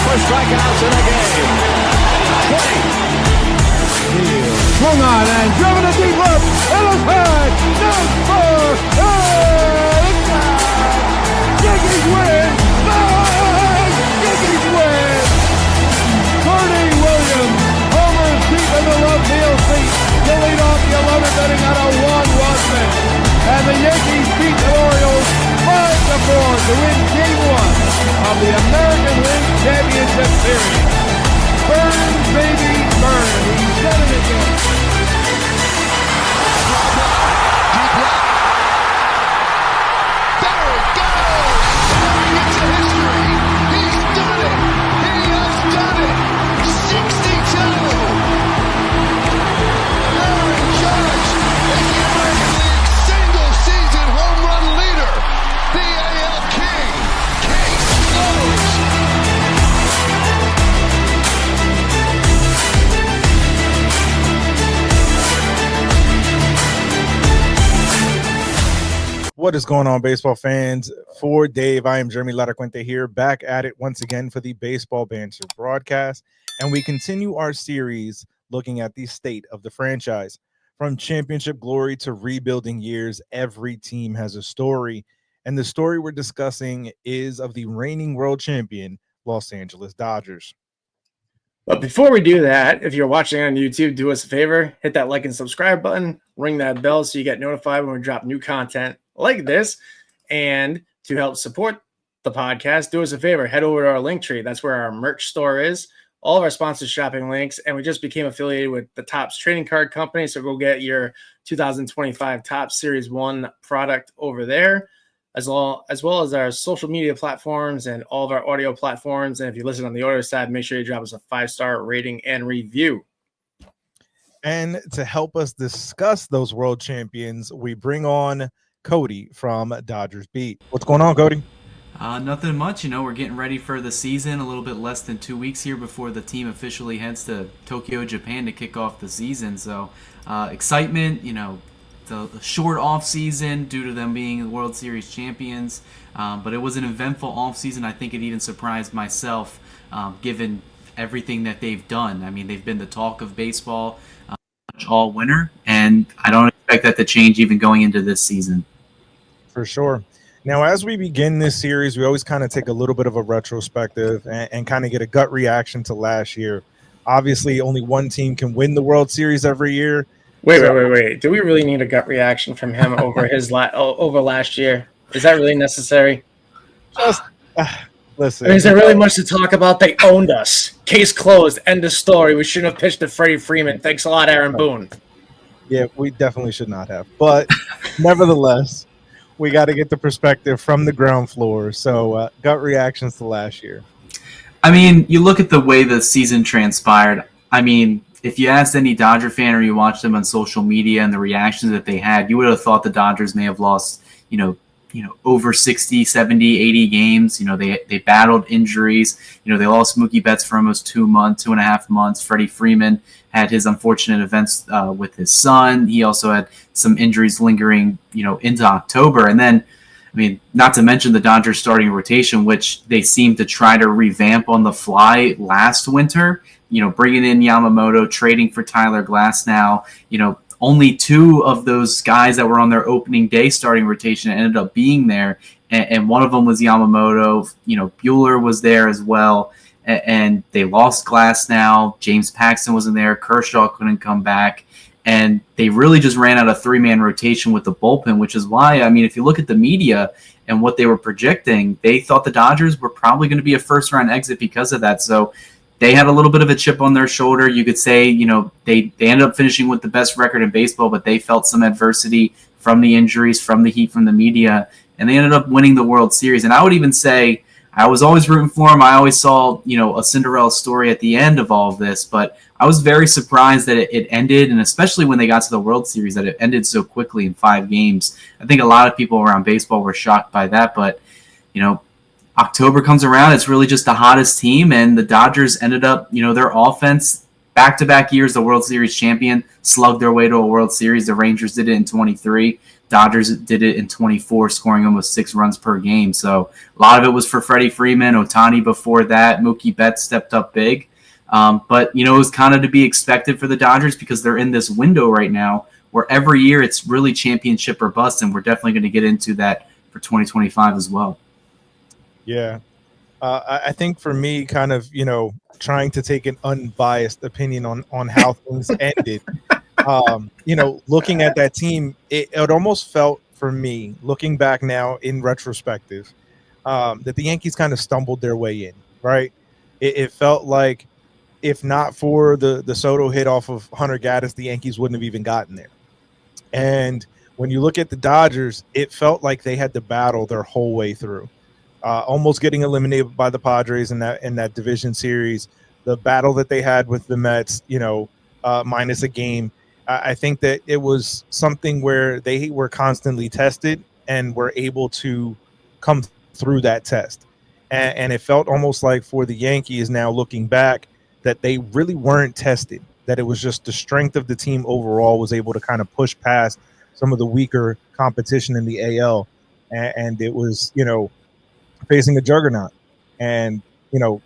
for strikeouts in a game. 20. Swung on and driven to deep left. And a tag. Down for Yankees win. Yankees win. Cody Williams homers deep in the left field seat to lead off the 11th inning at a 1-run win. And the Yankees beat the Orioles 5-4 to win Game 1 of the American League Championship Series. Burn, baby, burn. He said it again. Deep left. There it goes. Stepping into history. He's done it. He has done it. 62. Aaron Judge is the American League single-season home run leader. The AL King. Case closed. What is going on, baseball fans? For Dave, I am Jeremy Latacuente here, back at it once again for the Baseball Banter Broadcast, and we continue our series looking at the state of the franchise. From championship glory to rebuilding years, every team has a story, and the story we're discussing is of the reigning world champion, Los Angeles Dodgers. But before we do that, if you're watching on YouTube, do us a favor, hit that like and subscribe button, ring that bell so you get notified when we drop new content like this. And to help support the podcast, do us a favor, head over to our link tree. That's where our merch store is, all of our sponsored shopping links, and we just became affiliated with the Topps Trading Card Company, so go get your 2025 Topps Series 1 product over there, as well as our social media platforms and all of our audio platforms. And if you listen on the audio side, make sure you drop us a 5-star rating and review. And to help us discuss those world champions, we bring on Cody from Dodgers Beat. What's going on, Cody? Nothing much. We're getting ready for the season. A little bit less than 2 weeks here before the team officially heads to Tokyo, Japan to kick off the season. So excitement, the short off season due to them being the World Series champions. But it was an eventful off season. I think it even surprised myself, given everything that they've done. I mean, they've been the talk of baseball all winter, and I don't expect that to change even going into this season. For sure. Now, as we begin this series, we always kind of take a little bit of a retrospective and kind of get a gut reaction to last year. Obviously, only one team can win the World Series every year. Wait. Do we really need a gut reaction from him over his over last year? Is that really necessary? Just listen. I mean, is there really much to talk about? They owned us. Case closed. End of story. We shouldn't have pitched to Freddie Freeman. Thanks a lot, Aaron Boone. Yeah, we definitely should not have. But nevertheless, we got to get the perspective from the ground floor. So gut reactions to last year. I mean, you look at the way the season transpired. I mean, if you asked any Dodger fan or you watched them on social media and the reactions that they had, you would have thought the Dodgers may have lost, over 60, 70, 80 games. They battled injuries. They lost Mookie Betts for almost 2.5 months. Freddie Freeman had his unfortunate events with his son. He also had some injuries lingering, into October. And then, I mean, not to mention the Dodgers starting rotation, which they seemed to try to revamp on the fly last winter, bringing in Yamamoto, trading for Tyler Glasnow. Only 2 of those guys that were on their opening day starting rotation ended up being there. And one of them was Yamamoto. Buehler was there as well. And they lost Glasnow. James Paxton wasn't there. Kershaw couldn't come back. And they really just ran out of 3-man rotation with the bullpen, which is why, I mean, if you look at the media and what they were projecting, they thought the Dodgers were probably going to be a first-round exit because of that. So they had a little bit of a chip on their shoulder. You could say, they ended up finishing with the best record in baseball, but they felt some adversity from the injuries, from the heat from the media, and they ended up winning the World Series. And I would even say I was always rooting for them. I always saw, a Cinderella story at the end of all of this, but I was very surprised that it ended, and especially when they got to the World Series, that it ended so quickly in 5 games. I think a lot of people around baseball were shocked by that, but, October comes around, it's really just the hottest team, and the Dodgers ended up, their offense, back-to-back years, the World Series champion, slugged their way to a World Series. The Rangers did it in 23. Dodgers did it in 24, scoring almost 6 runs per game. So a lot of it was for Freddie Freeman, Ohtani before that. Mookie Betts stepped up big. But, it was kind of to be expected for the Dodgers because they're in this window right now where every year it's really championship or bust, and we're definitely going to get into that for 2025 as well. Yeah. I think for me, kind of, trying to take an unbiased opinion on how things ended, looking at that team, it almost felt for me, looking back now in retrospective, that the Yankees kind of stumbled their way in, right? It felt like if not for the Soto hit off of Hunter Gaddis, the Yankees wouldn't have even gotten there. And when you look at the Dodgers, it felt like they had to battle their whole way through. Almost getting eliminated by the Padres in that division series, the battle that they had with the Mets, minus a game. I think that it was something where they were constantly tested and were able to come through that test. And it felt almost like for the Yankees now looking back that they really weren't tested, that it was just the strength of the team overall was able to kind of push past some of the weaker competition in the AL. And it was, facing a juggernaut. And,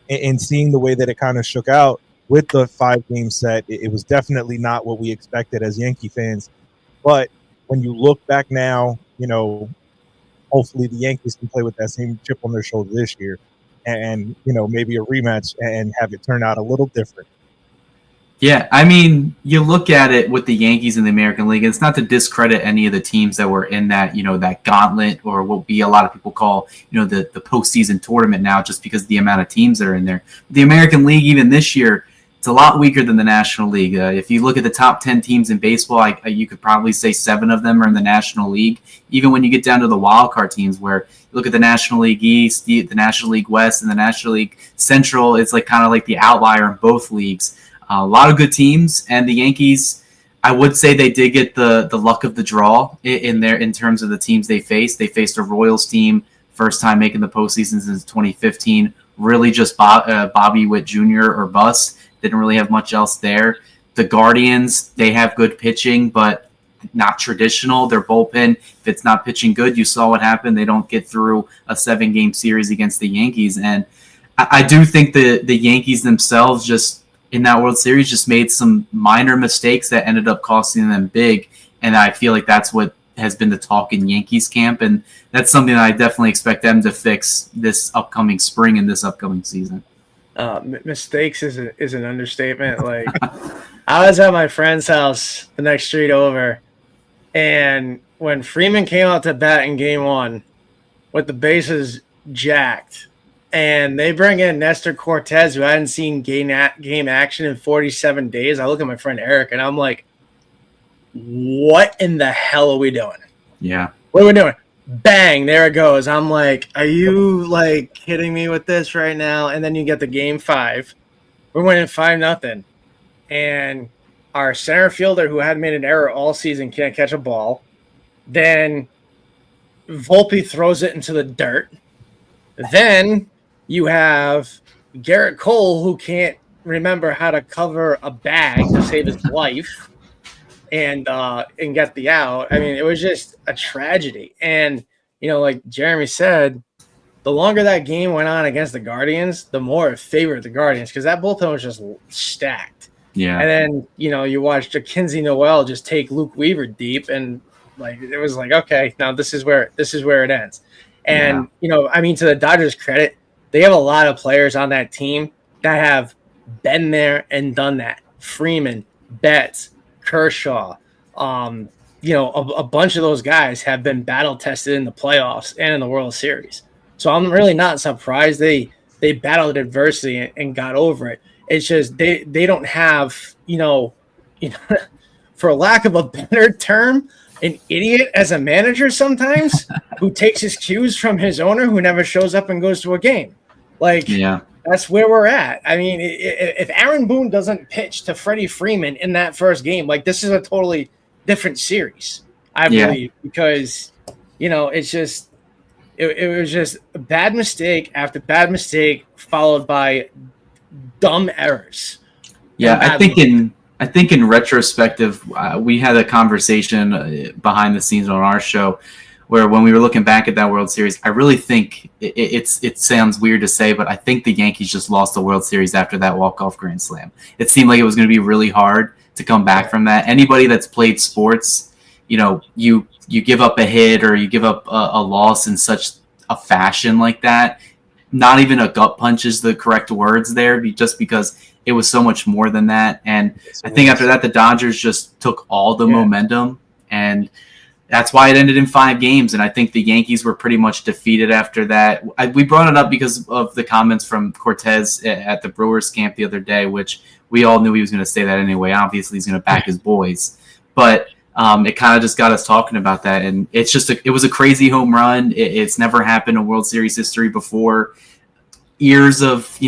in seeing the way that it kind of shook out with the 5-game set, it was definitely not what we expected as Yankee fans. But when you look back now, hopefully the Yankees can play with that same chip on their shoulder this year and maybe a rematch and have it turn out a little different. Yeah, I mean, you look at it with the Yankees in the American League, and it's not to discredit any of the teams that were in that, that gauntlet, or what a lot of people call, the postseason tournament now, just because of the amount of teams that are in there. The American League, even this year, it's a lot weaker than the National League. If you look at the top 10 teams in baseball, you could probably say 7 of them are in the National League. Even when you get down to the wild card teams, where you look at the National League East, the National League West, and the National League Central, it's like kind of like the outlier in both leagues. A lot of good teams, and the Yankees, I would say they did get the luck of the draw in terms of the teams they faced. They faced a Royals team, first time making the postseason since 2015. Really just Bobby Witt Jr. or bust. Didn't really have much else there. The Guardians, they have good pitching, but not traditional. Their bullpen, if it's not pitching good, you saw what happened. They don't get through a 7-game series against the Yankees. And I do think the Yankees themselves just in that World Series just made some minor mistakes that ended up costing them big. And I feel like that's what has been the talk in Yankees camp. And that's something that I definitely expect them to fix this upcoming spring and this upcoming season. Mistakes is an understatement. Like, I was at my friend's house the next street over, and when Freeman came out to bat in game 1 with the bases jacked, and they bring in Nestor Cortez, who I hadn't seen game action in 47 days. I look at my friend Eric, and I'm like, what in the hell are we doing? Yeah. What are we doing? Bang, there it goes. I'm like, are you, kidding me with this right now? And then you get the game 5. We're winning 5-0. And our center fielder, who hadn't made an error all season, can't catch a ball. Then Volpe throws it into the dirt. Then you have Garrett Cole, who can't remember how to cover a bag to save his life and get the out. I mean, it was just a tragedy. And, like Jeremy said, the longer that game went on against the Guardians, the more it favored the Guardians because that bullpen was just stacked. Yeah. And then, you watched Kinsey Noel just take Luke Weaver deep, and it was like, okay, now this is where it ends. And, to the Dodgers' credit, they have a lot of players on that team that have been there and done that. Freeman, Betts, Kershaw, a bunch of those guys have been battle tested in the playoffs and in the World Series. So I'm really not surprised they battled adversity and got over it. It's just they don't have, for lack of a better term, an idiot as a manager sometimes who takes his cues from his owner who never shows up and goes to a game. That's where we're at. I mean, if Aaron Boone doesn't pitch to Freddie Freeman in that first game, this is a totally different series, I believe, because, it's just, it was just a bad mistake after bad mistake followed by dumb errors. Yeah, I I think in retrospective, we had a conversation behind the scenes on our show where when we were looking back at that World Series, I really think it sounds weird to say, but I think the Yankees just lost the World Series after that walk-off grand slam. It seemed like it was going to be really hard to come back from that. Anybody that's played sports, you give up a hit or you give up a loss in such a fashion like that. Not even a gut punch is the correct words there, just because it was so much more than that. And I think after that, the Dodgers just took all the momentum, and that's why it ended in 5 games. And I think the Yankees were pretty much defeated after that. We brought it up because of the comments from Cortez at the Brewers camp the other day, which we all knew he was going to say that anyway. Obviously, he's going to back his boys. But it kind of just got us talking about that. And it's just it was a crazy home run. It's never happened in World Series history before. Years of,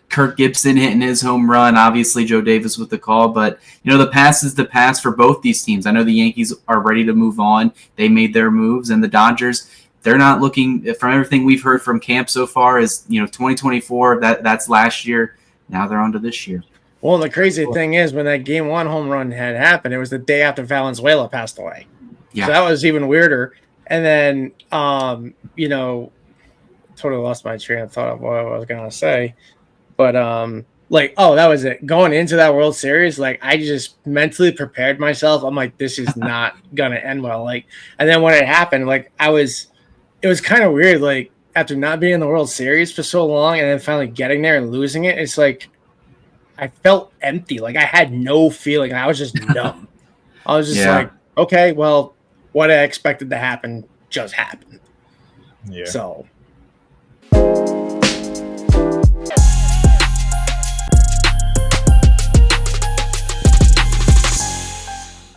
Kirk Gibson hitting his home run, obviously Joe Davis with the call, but the past is the past for both these teams. I know the Yankees are ready to move on. They made their moves, and the Dodgers, they're not looking, from everything we've heard from camp so far, is 2024, that's last year. Now they're on to this year. Well, the crazy thing is when that Game 1 home run had happened, it was the day after Valenzuela passed away. Yeah. So that was even weirder. And then, totally lost my train of thought of what I was going to say. But, that was it. Going into that World Series, I just mentally prepared myself. I'm like, this is not going to end well. And then when it happened, it was kind of weird. After not being in the World Series for so long and then finally getting there and losing it, it's I felt empty. I had no feeling. I was just numb. I was just okay, well, what I expected to happen just happened. Yeah. So.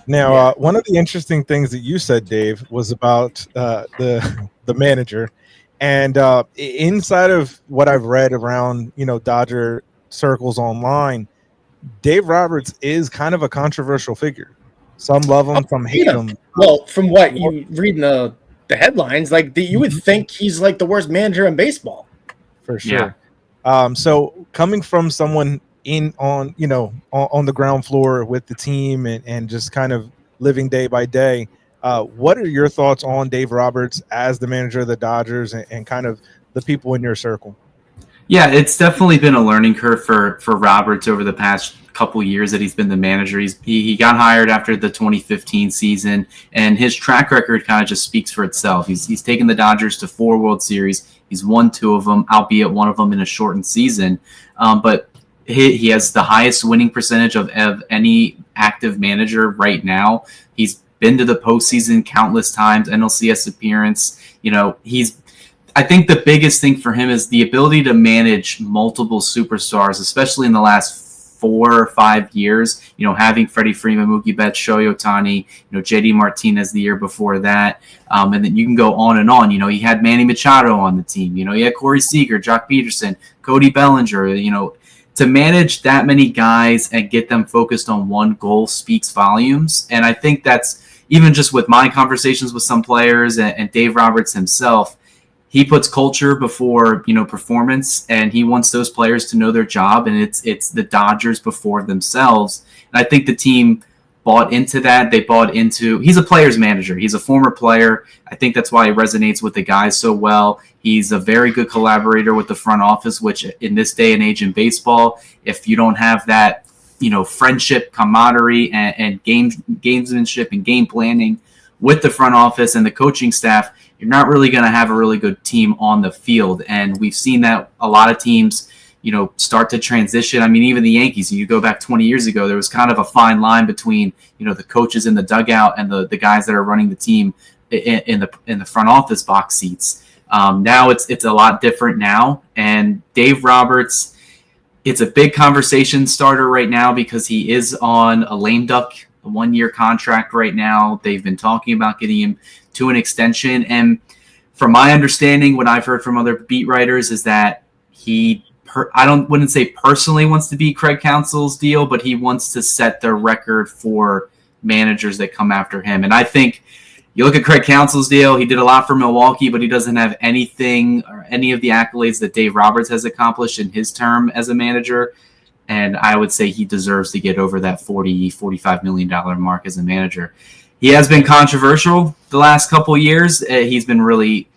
Now, one of the interesting things that you said, Dave, was about the manager, and inside of what I've read around, Dodger circles online, Dave Roberts is kind of a controversial figure. Some love him, some hate him. Well, from what you read in the headlines, you would think he's the worst manager in baseball. For sure. Yeah. So coming from someone on the ground floor with the team and just kind of living day by day, what are your thoughts on Dave Roberts as the manager of the Dodgers and kind of the people in your circle? Yeah, it's definitely been a learning curve for Roberts over the past couple years that he's been the manager. He got hired after the 2015 season, and his track record kind of just speaks for itself. He's taken the Dodgers to 4 World Series. He's won 2 of them, albeit one of them in a shortened season. But he has the highest winning percentage of any active manager right now. He's been to the postseason countless times, NLCS appearance. I think the biggest thing for him is the ability to manage multiple superstars, especially in the last 4 or 5 years. Having Freddie Freeman, Mookie Betts, Shohei Ohtani, JD Martinez the year before that, and then you can go on and on. He had Manny Machado on the team. He had Corey Seager, Jock Peterson, Cody Bellinger. To manage that many guys and get them focused on one goal speaks volumes. And I think that's even just with my conversations with some players and Dave Roberts himself. He puts culture before, performance, and he wants those players to know their job, and it's the Dodgers before themselves. And I think the team bought into that. They bought into – he's a player's manager. He's a former player. I think that's why he resonates with the guys so well. He's a very good collaborator with the front office, which in this day and age in baseball, if you don't have that, friendship, camaraderie, and gamesmanship and game planning with the front office and the coaching staff, you're not really going to have a really good team on the field. And we've seen that a lot of teams, start to transition. I mean, even the Yankees, you go back 20 years ago, there was kind of a fine line between, the coaches in the dugout and the guys that are running the team in the front office box seats. Now it's a lot different now. And Dave Roberts, it's a big conversation starter right now because he is on a lame duck, a 1-year contract right now. They've been talking about getting him to an extension. And from my understanding, what I've heard from other beat writers is that he, wouldn't say personally wants to be Craig Counsell's deal, but he wants to set the record for managers that come after him. And I think you look at Craig Counsell's deal, he did a lot for Milwaukee, but he doesn't have anything or any of the accolades that Dave Roberts has accomplished in his term as a manager. And I would say he deserves to get over that $40-45 million mark as a manager. He has been controversial the last couple of years. He's been really,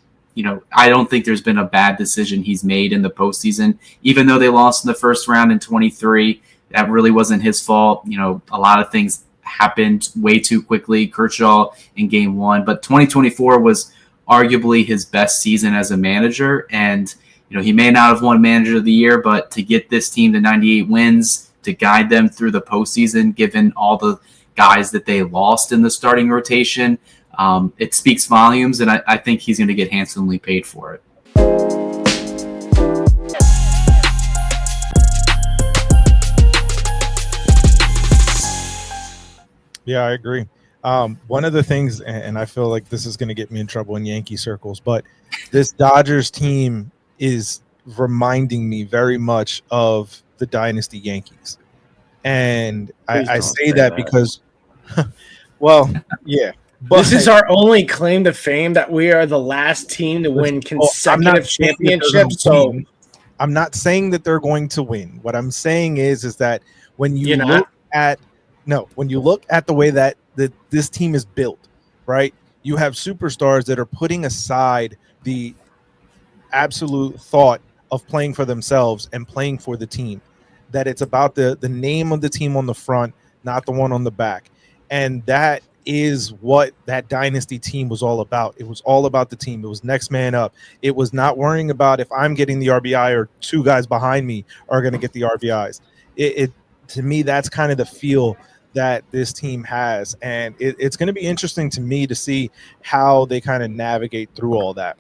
I don't think there's been a bad decision he's made in the postseason. Even though they lost in the first round in 23, that really wasn't his fault. A lot of things happened way too quickly. Kershaw in game 1, but 2024 was arguably his best season as a manager. And he may not have won Manager of the Year, but to get this team to 98 wins, to guide them through the postseason, given all the guys that they lost in the starting rotation, it speaks volumes, and I think he's going to get handsomely paid for it. Yeah, I agree. One of the things, and I feel like this is going to get me in trouble in Yankee circles, but this Dodgers team is reminding me very much of the Dynasty Yankees. And I say that because, well, yeah. But this is our only claim to fame, that we are the last team to win consecutive championships. So I'm not saying that they're going to win. What I'm saying is that when you look at the way that this team is built, right? You have superstars that are putting aside the absolute thought of playing for themselves and playing for the team, that it's about the name of the team on the front, not the one on the back. And that is what that dynasty team was all about. It was all about the team. It was next man up. It was not worrying about if I'm getting the RBI or two guys behind me are going to get the RBIs. It to me, that's kind of the feel that this team has. And it's going to be interesting to me to see how they kind of navigate through all that.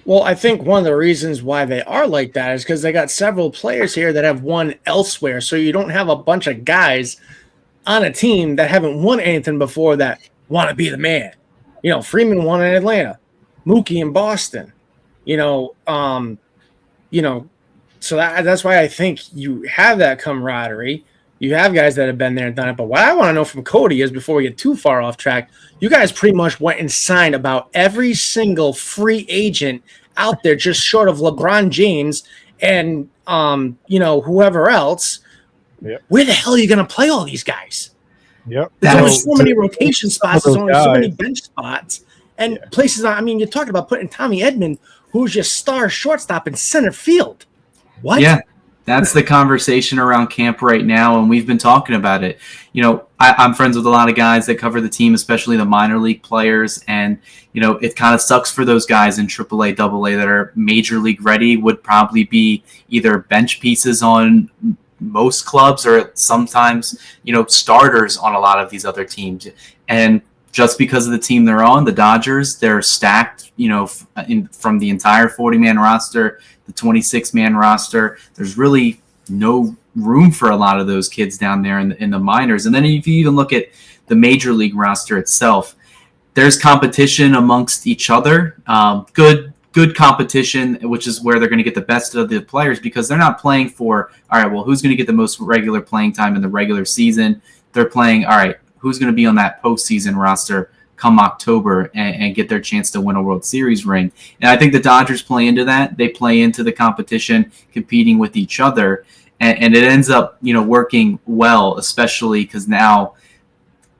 Well, I think one of the reasons why they are like that is because they got several players here that have won elsewhere. So you don't have a bunch of guys on a team that haven't won anything before that want to be the man. Freeman won in Atlanta, Mookie in Boston. So that's why I think you have that camaraderie. You have guys that have been there and done it. But what I want to know from Cody is, before we get too far off track, you guys pretty much went and signed about every single free agent out there, just short of LeBron James and whoever else. Yep. Where the hell are you going to play all these guys? Yep. There's only so many rotation spots. There's only so many bench spots. And places, you're talking about putting Tommy Edman, who's your star shortstop, in center field. What? Yeah, that's the conversation around camp right now, and we've been talking about it. I'm friends with a lot of guys that cover the team, especially the minor league players, and it kind of sucks for those guys in AAA, AA that are major league ready, would probably be either bench pieces on most clubs or sometimes starters on a lot of these other teams. And just because of the team they're on, the Dodgers, they're stacked from the entire 40-man roster, the 26-man roster. There's really no room for a lot of those kids down there in the minors. And then if you even look at the major league roster itself, there's competition amongst each other. Good competition, which is where they're going to get the best of the players, because they're not playing for, all right, well, who's going to get the most regular playing time in the regular season? They're playing, all right, who's going to be on that postseason roster come October and get their chance to win a World Series ring. And I think the Dodgers play into that. They play into the competition, competing with each other. And it ends up, working well, especially because now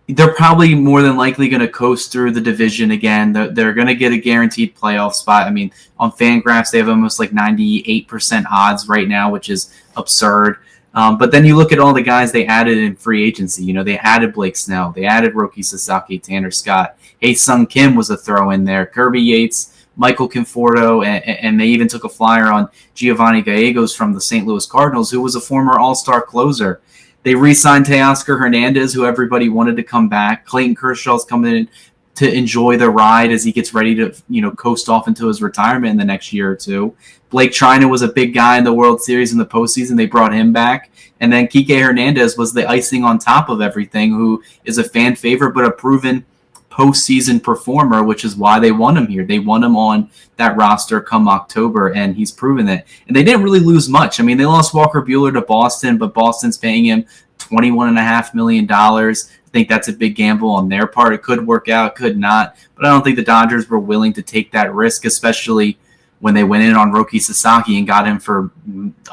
they're probably more than likely going to coast through the division again. They're going to get a guaranteed playoff spot. I mean, on Fangraphs, they have almost like 98% odds right now, which is absurd. But then you look at all the guys they added in free agency. They added Blake Snell. They added Roki Sasaki, Tanner Scott. Hae-Sung Kim was a throw in there. Kirby Yates, Michael Conforto, and they even took a flyer on Giovanni Gallegos from the St. Louis Cardinals, who was a former all-star closer. They re-signed Teoscar Hernandez, who everybody wanted to come back. Clayton Kershaw's coming in to enjoy the ride as he gets ready to, coast off into his retirement in the next year or two. Blake Trinan was a big guy in the World Series in the postseason. They brought him back. And then Kike Hernandez was the icing on top of everything, who is a fan favorite but a proven postseason performer, which is why they won him here. They won him on that roster come October, and he's proven it. And they didn't really lose much. I mean, they lost Walker Buehler to Boston, but Boston's paying him $21.5 million. I think that's a big gamble on their part. It could work out, could not. But I don't think the Dodgers were willing to take that risk, especially when they went in on Roki Sasaki and got him for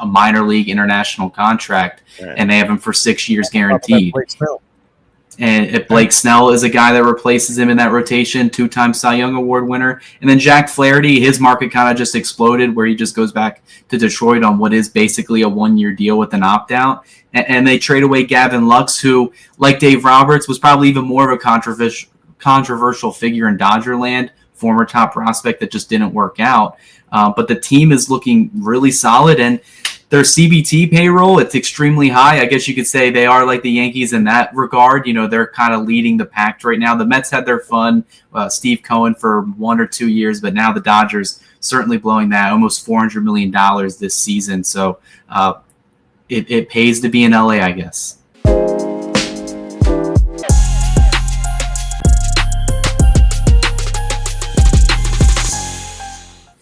a minor league international contract, and they have him for 6 years guaranteed. And if Blake Snell is a guy that replaces him in that rotation, 2-time Cy Young Award winner. And then Jack Flaherty, his market kind of just exploded where he just goes back to Detroit on what is basically a 1-year deal with an opt-out. And they trade away Gavin Lux, who, like Dave Roberts, was probably even more of a controversial figure in Dodger land, former top prospect that just didn't work out. But the team is looking really solid, and their CBT payroll, it's extremely high. I guess you could say they are like the Yankees in that regard. You know, they're kind of leading the pack right now. The Mets had their fun, Steve Cohen for 1 or 2 years, but now the Dodgers certainly blowing that, almost $400 million this season. So it pays to be in LA, I guess.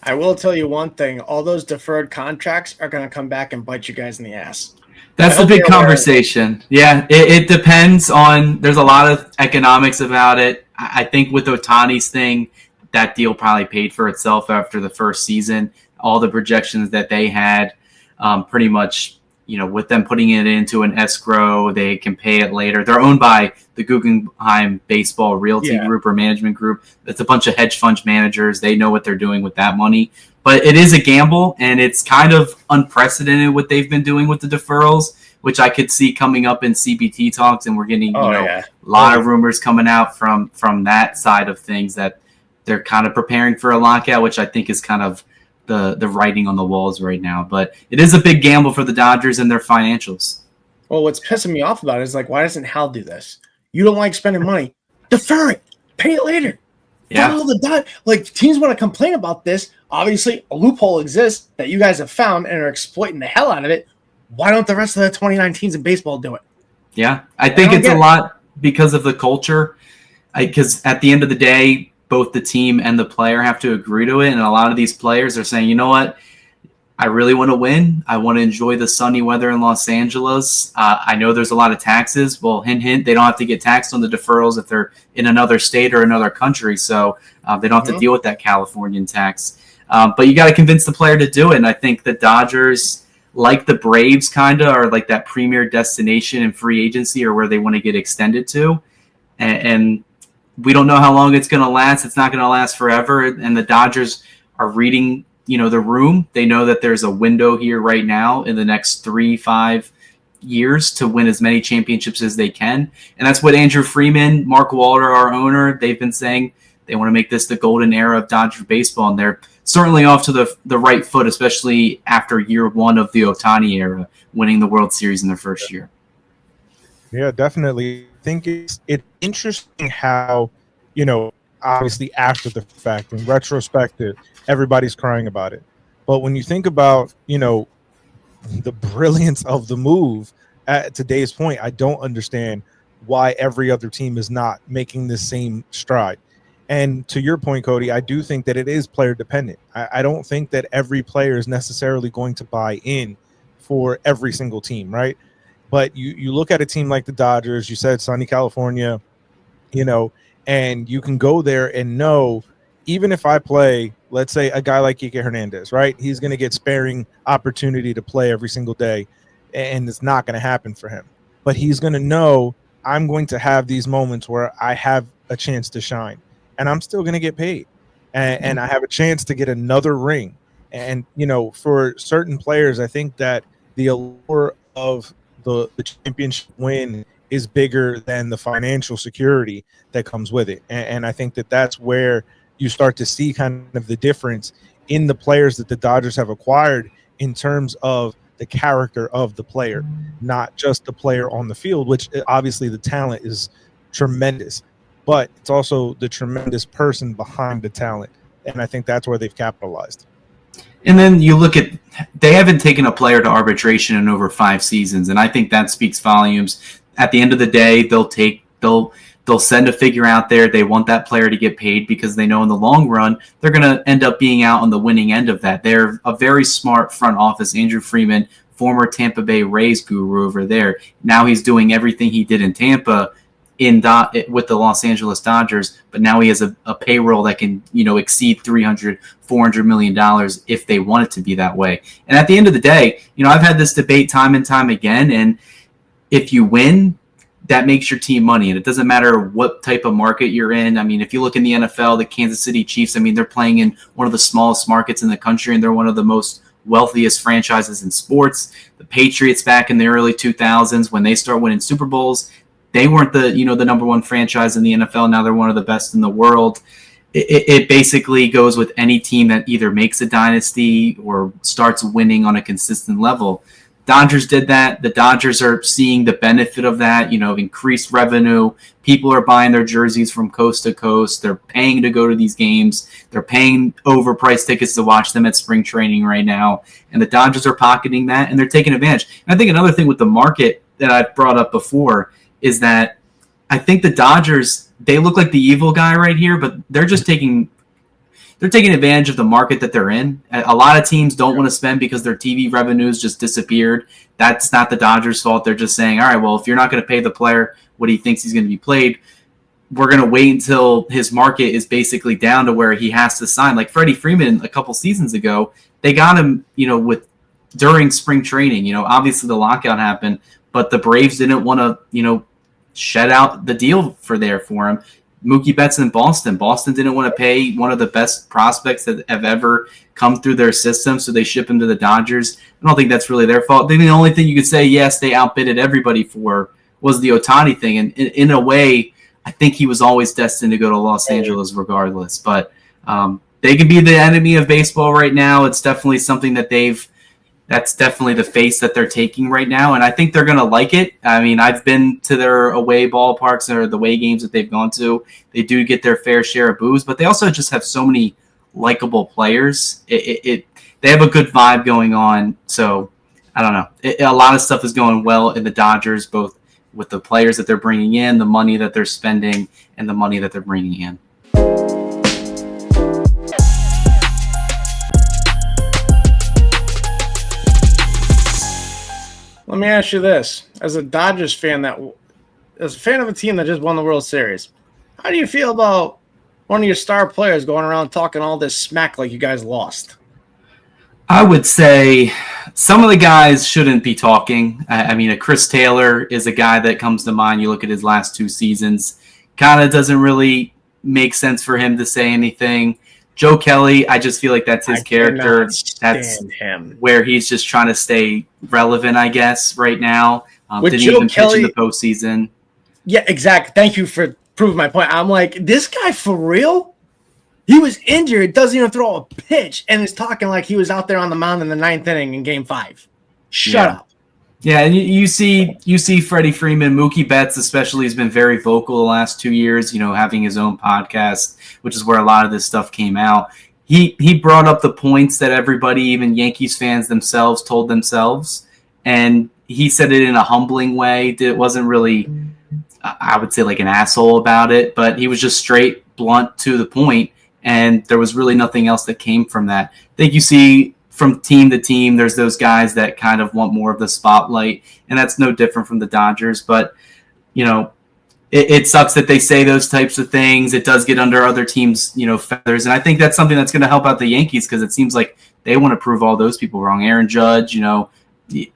I will tell you one thing. All those deferred contracts are going to come back and bite you guys in the ass. That's the big conversation. Yeah, it depends on – there's a lot of economics about it. I think with Ohtani's thing, that deal probably paid for itself after the first season. All the projections that they had pretty much – you know, with them putting it into an escrow, they can pay it later. They're owned by the Guggenheim Baseball Realty Group or Management Group. It's a bunch of hedge fund managers. They know what they're doing with that money. But it is a gamble, and it's kind of unprecedented what they've been doing with the deferrals, which I could see coming up in CBT talks, and we're getting a lot of rumors coming out from that side of things that they're kind of preparing for a lockout, which I think is kind of the writing on the walls right now. But it is a big gamble for the Dodgers and their financials. Well, what's pissing me off about it is, like, why doesn't Hal do this? You don't like spending money. Defer it. Pay it later. Yeah. Follow the dot. Like, teams want to complain about this. Obviously, a loophole exists that you guys have found and are exploiting the hell out of it. Why don't the rest of the 29 teams in baseball do it? Yeah, I think it's a lot because of the culture. Because at the end of the day, both the team and the player have to agree to it. And a lot of these players are saying, you know what? I really want to win. I want to enjoy the sunny weather in Los Angeles. I know there's a lot of taxes. Well, hint, hint, they don't have to get taxed on the deferrals if they're in another state or another country. So they don't have to deal with that Californian tax. But you got to convince the player to do it. And I think the Dodgers, like the Braves kind of, are like that premier destination in free agency or where they want to get extended to. And we don't know how long it's going to last. It's not going to last forever. And the Dodgers are reading, the room. They know that there's a window here right now in the next 3-5 years to win as many championships as they can. And that's what Andrew Freeman, Mark Walter, our owner, they've been saying. They want to make this the golden era of Dodger baseball. And they're certainly off to the right foot, especially after year one of the Ohtani era, winning the World Series in their first year. Yeah, definitely. I think it's interesting how, obviously after the fact, in retrospective, everybody's crying about it. But when you think about, the brilliance of the move at today's point, I don't understand why every other team is not making the same stride. And to your point, Cody, I do think that it is player dependent. I don't think that every player is necessarily going to buy in for every single team, right? But you look at a team like the Dodgers, you said sunny California, and you can go there and know, even if I play, let's say, a guy like Kike Hernandez, right? He's going to get sparing opportunity to play every single day, and it's not going to happen for him. But he's going to know I'm going to have these moments where I have a chance to shine, and I'm still going to get paid, and I have a chance to get another ring. And, for certain players, I think that the allure of the championship win is bigger than the financial security that comes with it. And I think that that's where you start to see kind of the difference in the players that the Dodgers have acquired in terms of the character of the player, not just the player on the field, which obviously the talent is tremendous, but it's also the tremendous person behind the talent. And I think that's where they've capitalized. And then you look at, they haven't taken a player to arbitration in over 5 seasons. And I think that speaks volumes. At the end of the day, they'll send a figure out there. They want that player to get paid because they know in the long run, they're going to end up being out on the winning end of that. They're a very smart front office. Andrew Freeman, former Tampa Bay Rays guru over there. Now he's doing everything he did in Tampa with the Los Angeles Dodgers, but now he has a payroll that can, exceed $300-400 million if they want it to be that way. And at the end of the day, I've had this debate time and time again, and if you win, that makes your team money. And it doesn't matter what type of market you're in. I mean, if you look in the NFL, the Kansas City Chiefs, I mean, they're playing in one of the smallest markets in the country, and they're one of the most wealthiest franchises in sports. The Patriots back in the early 2000s, when they start winning Super Bowls, they weren't the number one franchise in the NFL. Now they're one of the best in the world. It basically goes with any team that either makes a dynasty or starts winning on a consistent level. Dodgers did that. The Dodgers are seeing the benefit of that, increased revenue. People are buying their jerseys from coast to coast. They're paying to go to these games. They're paying overpriced tickets to watch them at spring training right now. And the Dodgers are pocketing that, and they're taking advantage. And I think another thing with the market that I've brought up before is that I think the Dodgers, they look like the evil guy right here, but they're just taking advantage of the market that they're in. A lot of teams don't want to spend because their TV revenues just disappeared. That's not the Dodgers' fault. They're just saying, all right, well, if you're not going to pay the player what he thinks he's going to be paid, we're going to wait until his market is basically down to where he has to sign. Like Freddie Freeman a couple seasons ago, they got him, during spring training. Obviously the lockout happened, but the Braves didn't want to, shed out the deal for him. Mookie Betts in Boston. Boston didn't want to pay one of the best prospects that have ever come through their system, so they ship him to the Dodgers. I don't think that's really their fault. The only thing you could say, yes, they outbidded everybody for was the Ohtani thing. And in a way, I think he was always destined to go to Los Angeles regardless. But they can be the enemy of baseball right now. It's definitely something that that's definitely the face that they're taking right now, and I think they're going to like it. I mean, I've been to their away ballparks or the away games that they've gone to. They do get their fair share of boos, but they also just have so many likable players. They have a good vibe going on, so I don't know. A lot of stuff is going well in the Dodgers, both with the players that they're bringing in, the money that they're spending, and the money that they're bringing in. Let me ask you this: as a Dodgers fan, as a fan of a team that just won the World Series, how do you feel about one of your star players going around talking all this smack like you guys lost? I would say some of the guys shouldn't be talking. I mean, a Chris Taylor is a guy that comes to mind. You look at his last two seasons, kind of doesn't really make sense for him to say anything. Joe Kelly, I just feel like that's his character. That's him, where he's just trying to stay relevant, I guess, right now. With didn't Joe even Kelly, pitch in the postseason. Yeah, exactly. Thank you for proving my point. I'm like, this guy for real? He was injured, doesn't even throw a pitch, and is talking like he was out there on the mound in the 9th inning in Game 5. Shut up. Yeah, and you see Freddie Freeman, Mookie Betts especially has been very vocal the last 2 years, having his own podcast, which is where a lot of this stuff came out. He brought up the points that everybody, even Yankees fans themselves, told themselves, and he said it in a humbling way. It wasn't really, I would say, like an asshole about it, but he was just straight, blunt, to the point, and there was really nothing else that came from that. I think you see from team to team, there's those guys that kind of want more of the spotlight, and that's no different from the Dodgers. But, it sucks that they say those types of things. It does get under other teams', feathers. And I think that's something that's going to help out the Yankees because it seems like they want to prove all those people wrong. Aaron Judge,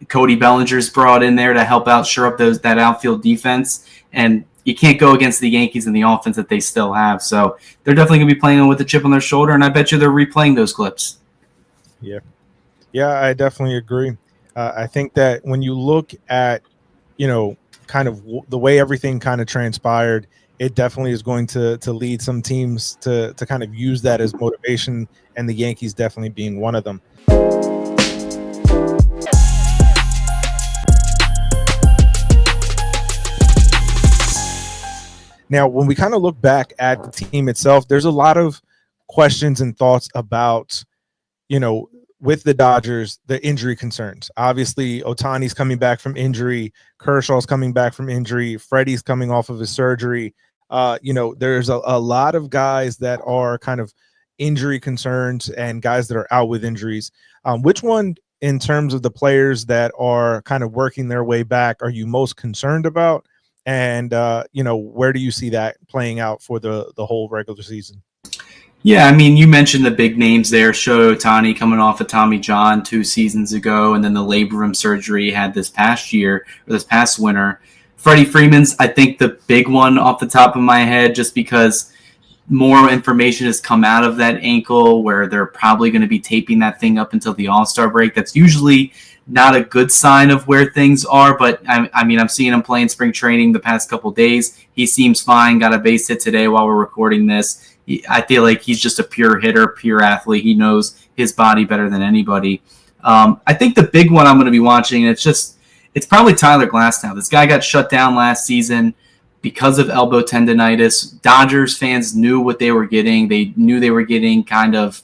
Cody Bellinger's brought in there to help out, shore up that outfield defense. And you can't go against the Yankees and the offense that they still have. So they're definitely going to be playing with a chip on their shoulder, and I bet you they're replaying those clips. Yeah, I definitely agree. I think that when you look at, kind of the way everything kind of transpired, it definitely is going to lead some teams to kind of use that as motivation, and the Yankees definitely being one of them. Now, when we kind of look back at the team itself, there's a lot of questions and thoughts about, with the Dodgers, the injury concerns. Obviously, Ohtani's coming back from injury. Kershaw's coming back from injury. Freddie's coming off of his surgery. There's a lot of guys that are kind of injury concerns and guys that are out with injuries. Which one, in terms of the players that are kind of working their way back, are you most concerned about? And where do you see that playing out for the whole regular season? Yeah, I mean, you mentioned the big names there. Shohei Ohtani coming off of Tommy John 2 seasons ago, and then the labrum surgery he had this past year, or this past winter. Freddie Freeman's, I think, the big one off the top of my head, just because more information has come out of that ankle where they're probably going to be taping that thing up until the All-Star break. That's usually not a good sign of where things are, but I mean, I'm seeing him playing spring training the past couple days. He seems fine, got a base hit today while we're recording this. I feel like he's just a pure hitter, pure athlete. He knows his body better than anybody. I think the big one I'm going to be watching, it's probably Tyler Glasnow. This guy got shut down last season because of elbow tendonitis. Dodgers fans knew what they were getting. They knew they were getting kind of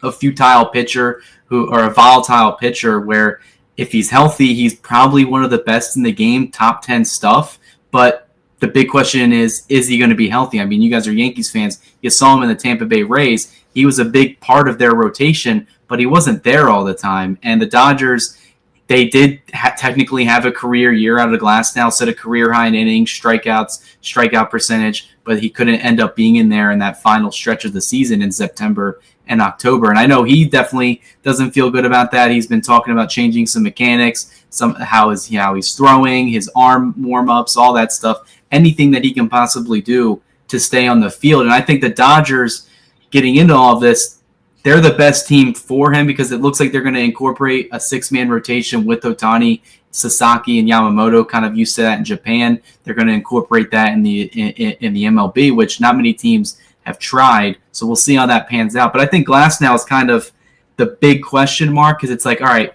a futile pitcher or a volatile pitcher where if he's healthy, he's probably one of the best in the game, top 10 stuff. But the big question is he going to be healthy? I mean, you guys are Yankees fans. You saw him in the Tampa Bay Rays. He was a big part of their rotation, but he wasn't there all the time. And the Dodgers, they did technically have a career year out of Glasnow, set a career high in innings, strikeout percentage, but he couldn't end up being in there in that final stretch of the season in September and October. And I know he definitely doesn't feel good about that. He's been talking about changing some mechanics, how he's throwing, his arm warm-ups, all that stuff, anything that he can possibly do to stay on the field. And I think the Dodgers, getting into all of this, they're the best team for him because it looks like they're going to incorporate a 6-man rotation with Ohtani, Sasaki, and Yamamoto. Kind of used to that in Japan. They're going to incorporate that in the MLB, which not many teams have tried. So we'll see how that pans out. But I think Glasnow is kind of the big question mark because it's like, all right,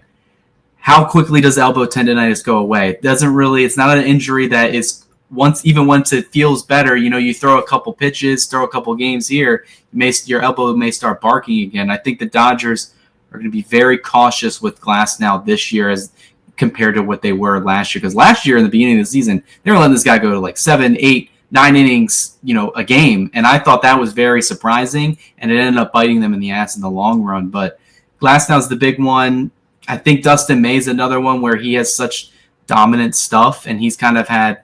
how quickly does elbow tendonitis go away? It's not an injury that is once it feels better, you throw a couple pitches, throw a couple games here, your elbow may start barking again. I think the Dodgers are going to be very cautious with Glasnow this year as compared to what they were last year. Because last year in the beginning of the season, they were letting this guy go to like 7, 8, 9 innings, a game. And I thought that was very surprising, and it ended up biting them in the ass in the long run. But Glasnow's the big one. I think Dustin May's another one where he has such dominant stuff, and he's kind of had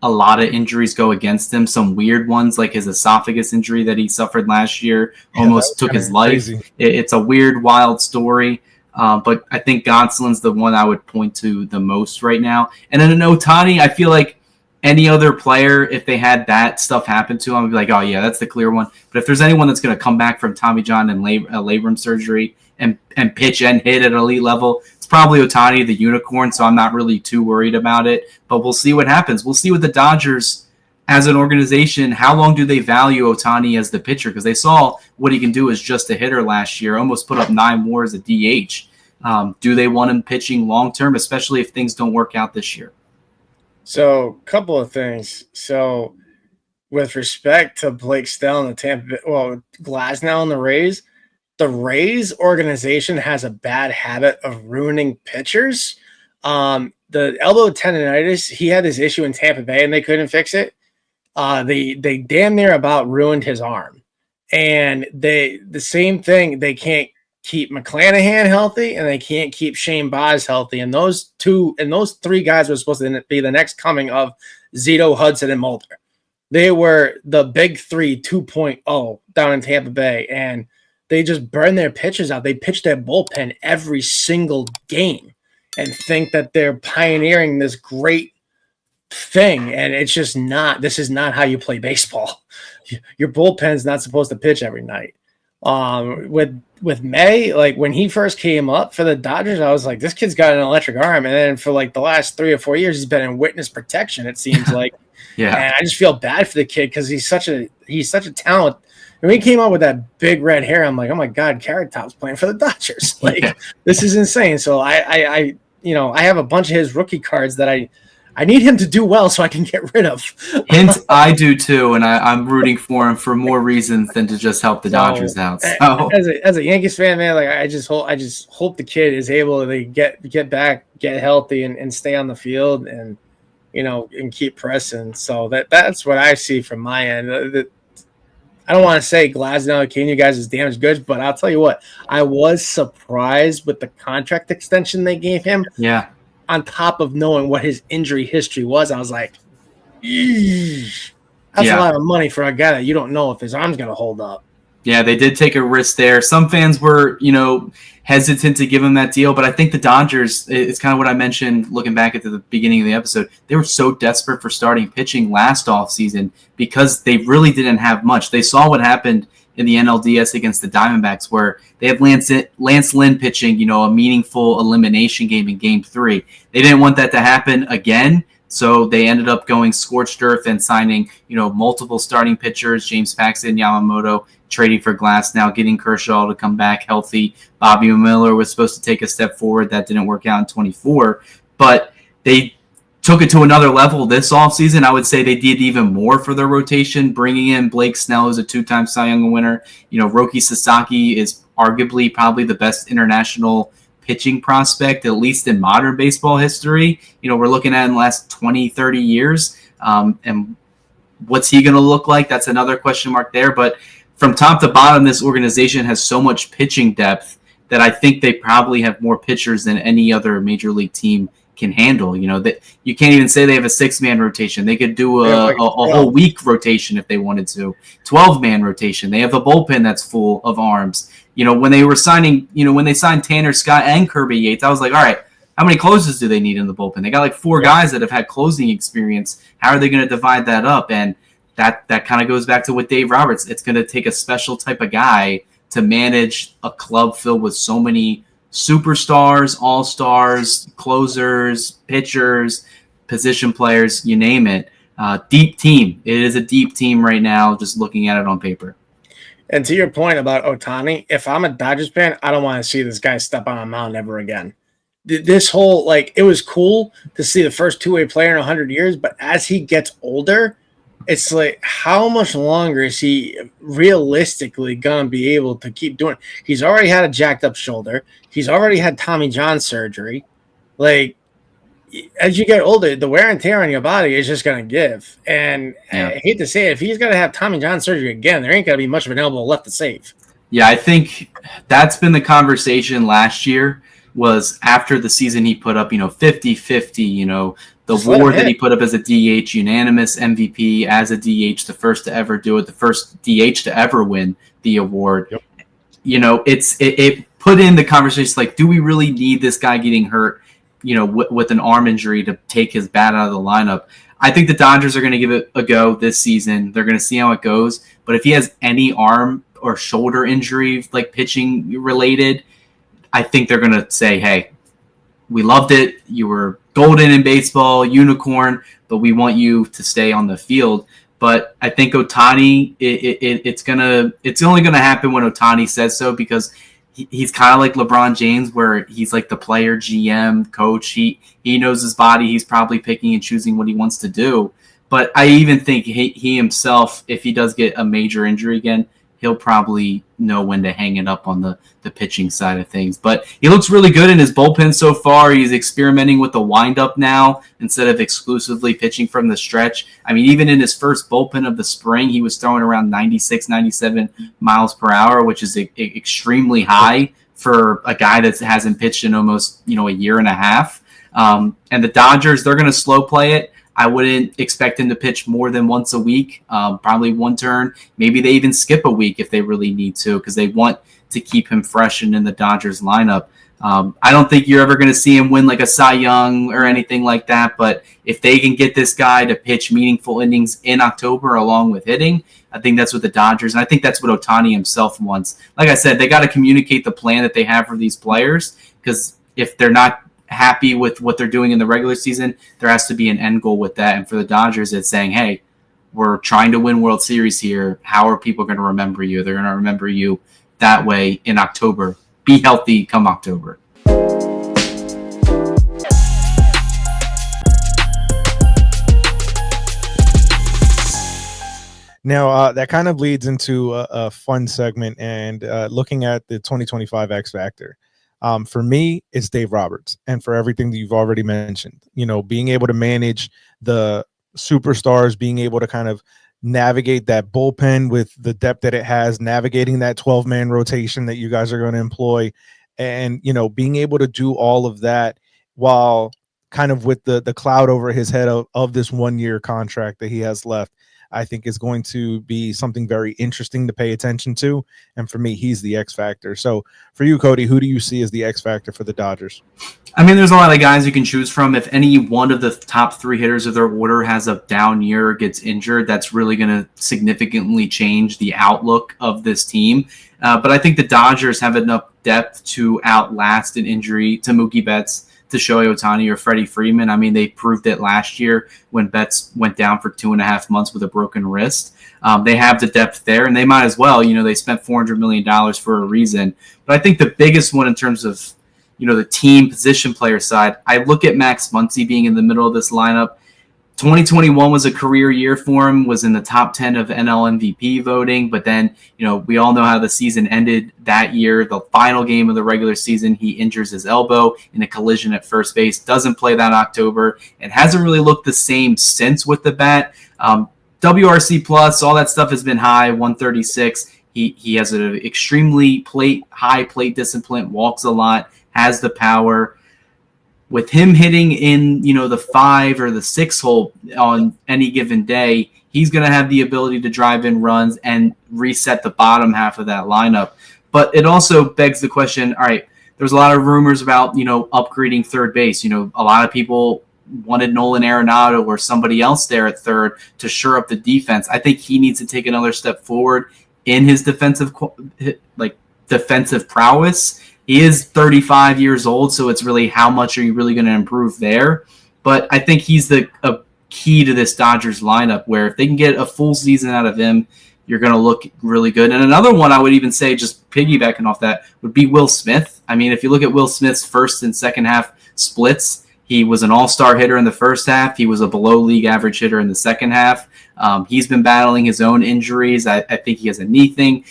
a lot of injuries go against him. Some weird ones, like his esophagus injury that he suffered last year, almost took his life. It's a weird, wild story. But I think Gonsolin's the one I would point to the most right now. And then in Ohtani, I feel like any other player, if they had that stuff happen to him, I'd be like, oh yeah, that's the clear one. But if there's anyone that's going to come back from Tommy John and labrum surgery and pitch and hit at elite level, it's probably Ohtani, the unicorn, so I'm not really too worried about it. But we'll see what happens. We'll see what the Dodgers, as an organization, how long do they value Ohtani as the pitcher? Because they saw what he can do as just a hitter last year, almost put up 9 WAR as a DH. Do they want him pitching long-term, especially if things don't work out this year? So, a couple of things. So, with respect to Blake Snell and Glasnow and the Rays organization has a bad habit of ruining pitchers. The elbow tendonitis, he had this issue in Tampa Bay and they couldn't fix it. They damn near about ruined his arm. And the same thing, they can't keep McClanahan healthy and they can't keep Shane Baz healthy. And those 3 guys were supposed to be the next coming of Zito, Hudson, and Mulder. They were the big 3 2.0 down in Tampa Bay, and they just burn their pitchers out. They pitch their bullpen every single game and think that they're pioneering this great thing. And it's just not. This is not how you play baseball. Your bullpen's not supposed to pitch every night. With May, like when he first came up for the Dodgers, I was like, this kid's got an electric arm. And then for like the last 3 or 4 years, he's been in witness protection, it seems like. Yeah. And I just feel bad for the kid because he's such a talent. And when he came out with that big red hair, I'm like, oh my God, Carrot Top's playing for the Dodgers. Like, This is insane. So I have a bunch of his rookie cards that I need him to do well so I can get rid of. Hint, I do too, and I'm rooting for him for more reasons than to just help the Dodgers out. So. As a Yankees fan, man, like I just hope the kid is able to get back, get healthy, and stay on the field, and and keep pressing. So that's what I see from my end. I don't want to say Glasnow came you guys as damaged goods, but I'll tell you what, I was surprised with the contract extension they gave him. Yeah. On top of knowing what his injury history was, I was like, Eesh. That's a lot of money for a guy that you don't know if his arm's going to hold up. Yeah, they did take a risk there. Some fans were, hesitant to give him that deal, but I think the Dodgers, it's kind of what I mentioned looking back at the beginning of the episode, they were so desperate for starting pitching last offseason because they really didn't have much. They saw what happened in the NLDS against the Diamondbacks where they had Lance Lynn pitching, a meaningful elimination game in Game 3. They didn't want that to happen again, so they ended up going scorched earth and signing, multiple starting pitchers, James Paxton, Yamamoto, trading for Glass now, getting Kershaw to come back healthy. Bobby Miller was supposed to take a step forward. That didn't work out in 24. But they took it to another level this offseason. I would say they did even more for their rotation, bringing in Blake Snell, who's a two-time Cy Young winner. Roki Sasaki is arguably probably the best international pitching prospect, at least in modern baseball history. We're looking at in the last 20, 30 years. And what's he going to look like? That's another question mark there. But from top to bottom, this organization has so much pitching depth that I think they probably have more pitchers than any other major league team can handle. That you can't even say they have a 6-man rotation. They could do a whole week rotation if they wanted to. 12-man rotation. They have a bullpen that's full of arms. When they were signing, when they signed Tanner Scott and Kirby Yates, I was like, all right, how many closers do they need in the bullpen? They got like 4 guys that have had closing experience. How are they going to divide that up? And that kind of goes back to what Dave Roberts. It's going to take a special type of guy to manage a club filled with so many superstars, all-stars, closers, pitchers, position players, you name it. Deep team. It is a deep team right now, just looking at it on paper. And to your point about Ohtani, if I'm a Dodgers fan, I don't want to see this guy step on a mound ever again. This whole, it was cool to see the first two-way player in 100 years, but as he gets older, it's like, how much longer is he realistically going to be able to keep doing it? He's already had a jacked up shoulder. He's already had Tommy John surgery. As you get older, the wear and tear on your body is just going to give. And I hate to say it, if he's going to have Tommy John surgery again, there ain't going to be much of an elbow left to save. Yeah, I think that's been the conversation last year was after the season he put up, 50-50, the WAR that he put up as a DH, unanimous MVP as a DH, the first to ever do it, the first DH to ever win the award. Yep. It put in the conversation like, do we really need this guy getting hurt, with an arm injury to take his bat out of the lineup? I think the Dodgers are going to give it a go this season. They're going to see how it goes. But if he has any arm or shoulder injury, like pitching related, I think they're going to say, hey, we loved it. You were golden in baseball, unicorn, but we want you to stay on the field. But I think Ohtani, it's only going to happen when Ohtani says so, because he's kind of like LeBron James, where he's like the player, GM, coach. He knows his body. He's probably picking and choosing what he wants to do. But I even think he himself, if he does get a major injury again, he'll probably know when to hang it up on the pitching side of things. But he looks really good in his bullpen so far. He's experimenting with the windup now instead of exclusively pitching from the stretch. I mean, even in his first bullpen of the spring, he was throwing around 96, 97 miles per hour, which is extremely high for a guy that hasn't pitched in almost, a year and a half. And the Dodgers, they're going to slow play it. I wouldn't expect him to pitch more than once a week, probably one turn. Maybe they even skip a week if they really need to, because they want to keep him fresh and in the Dodgers lineup. I don't think you're ever going to see him win like a Cy Young or anything like that, but if they can get this guy to pitch meaningful innings in October along with hitting, I think that's what the Dodgers, and I think that's what Ohtani himself wants. Like I said, they got to communicate the plan that they have for these players, because if they're not happy with what they're doing in the regular season, there has to be an end goal with that. And for the Dodgers, it's saying, hey, we're trying to win World Series here. How are people going to remember you? They're going to remember you that way in October. Be healthy come October. Now, that kind of leads into a fun segment and looking at the 2025 X Factor. For me, it's Dave Roberts, and for everything that you've already mentioned, being able to manage the superstars, being able to kind of navigate that bullpen with the depth that it has, navigating that 12-man rotation that you guys are going to employ, and, being able to do all of that while kind of with the cloud over his head of this 1 year contract that he has left, I think is going to be something very interesting to pay attention to. And for me, he's the X factor. So for you, Cody, who do you see as the X factor for the Dodgers? I mean, there's a lot of guys you can choose from. If any one of the top 3 hitters of their order has a down year or gets injured, that's really going to significantly change the outlook of this team. But I think the Dodgers have enough depth to outlast an injury to Mookie Betts, to Shohei Ohtani, or Freddie Freeman. I mean, they proved it last year when Betts went down for 2.5 months with a broken wrist. They have the depth there, and they might as well. They spent $400 million for a reason. But I think the biggest one in terms of the team position player side, I look at Max Muncy being in the middle of this lineup. 2021 was a career year for him, was in the top 10 of NL MVP voting, but then, we all know how the season ended that year. The final game of the regular season, he injures his elbow in a collision at first base, doesn't play that October, and hasn't really looked the same since with the bat. WRC plus, all that stuff has been high, 136. He has an extremely high plate discipline, walks a lot, has the power. With him hitting in, the 5 or the 6 hole on any given day, he's going to have the ability to drive in runs and reset the bottom half of that lineup. But it also begs the question, all right, there's a lot of rumors about, upgrading third base. A lot of people wanted Nolan Arenado or somebody else there at third to shore up the defense. I think he needs to take another step forward in his defensive prowess. He is 35 years old, so it's really how much are you really going to improve there. But I think he's a key to this Dodgers lineup, where if they can get a full season out of him, you're going to look really good. And another one I would even say, just piggybacking off that, would be Will Smith. I mean, if you look at Will Smith's first and second half splits, he was an all-star hitter in the first half. He was a below-league average hitter in the second half. He's been battling his own injuries. I think he has a knee thing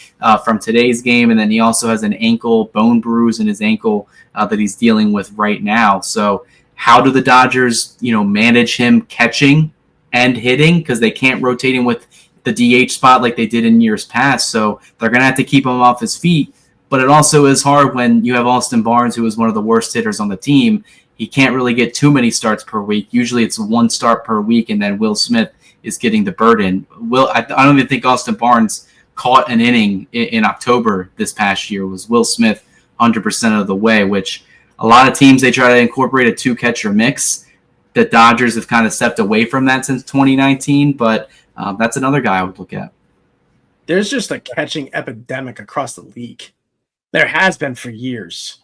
from today's game, and then he also has an ankle bone bruise in his ankle that he's dealing with right now. So how do the Dodgers, manage him catching and hitting? Because they can't rotate him with the DH spot like they did in years past. So they're going to have to keep him off his feet. But it also is hard when you have Austin Barnes, who is one of the worst hitters on the team. He can't really get too many starts per week. Usually it's 1 start per week, and then Will Smith is getting the burden. I don't even think Austin Barnes caught an inning in October this past year. Was Will Smith 100% of the way, which a lot of teams, they try to incorporate a 2-catcher mix. The Dodgers have kind of stepped away from that since 2019, but that's another guy I would look at. There's just a catching epidemic across the league. There has been for years.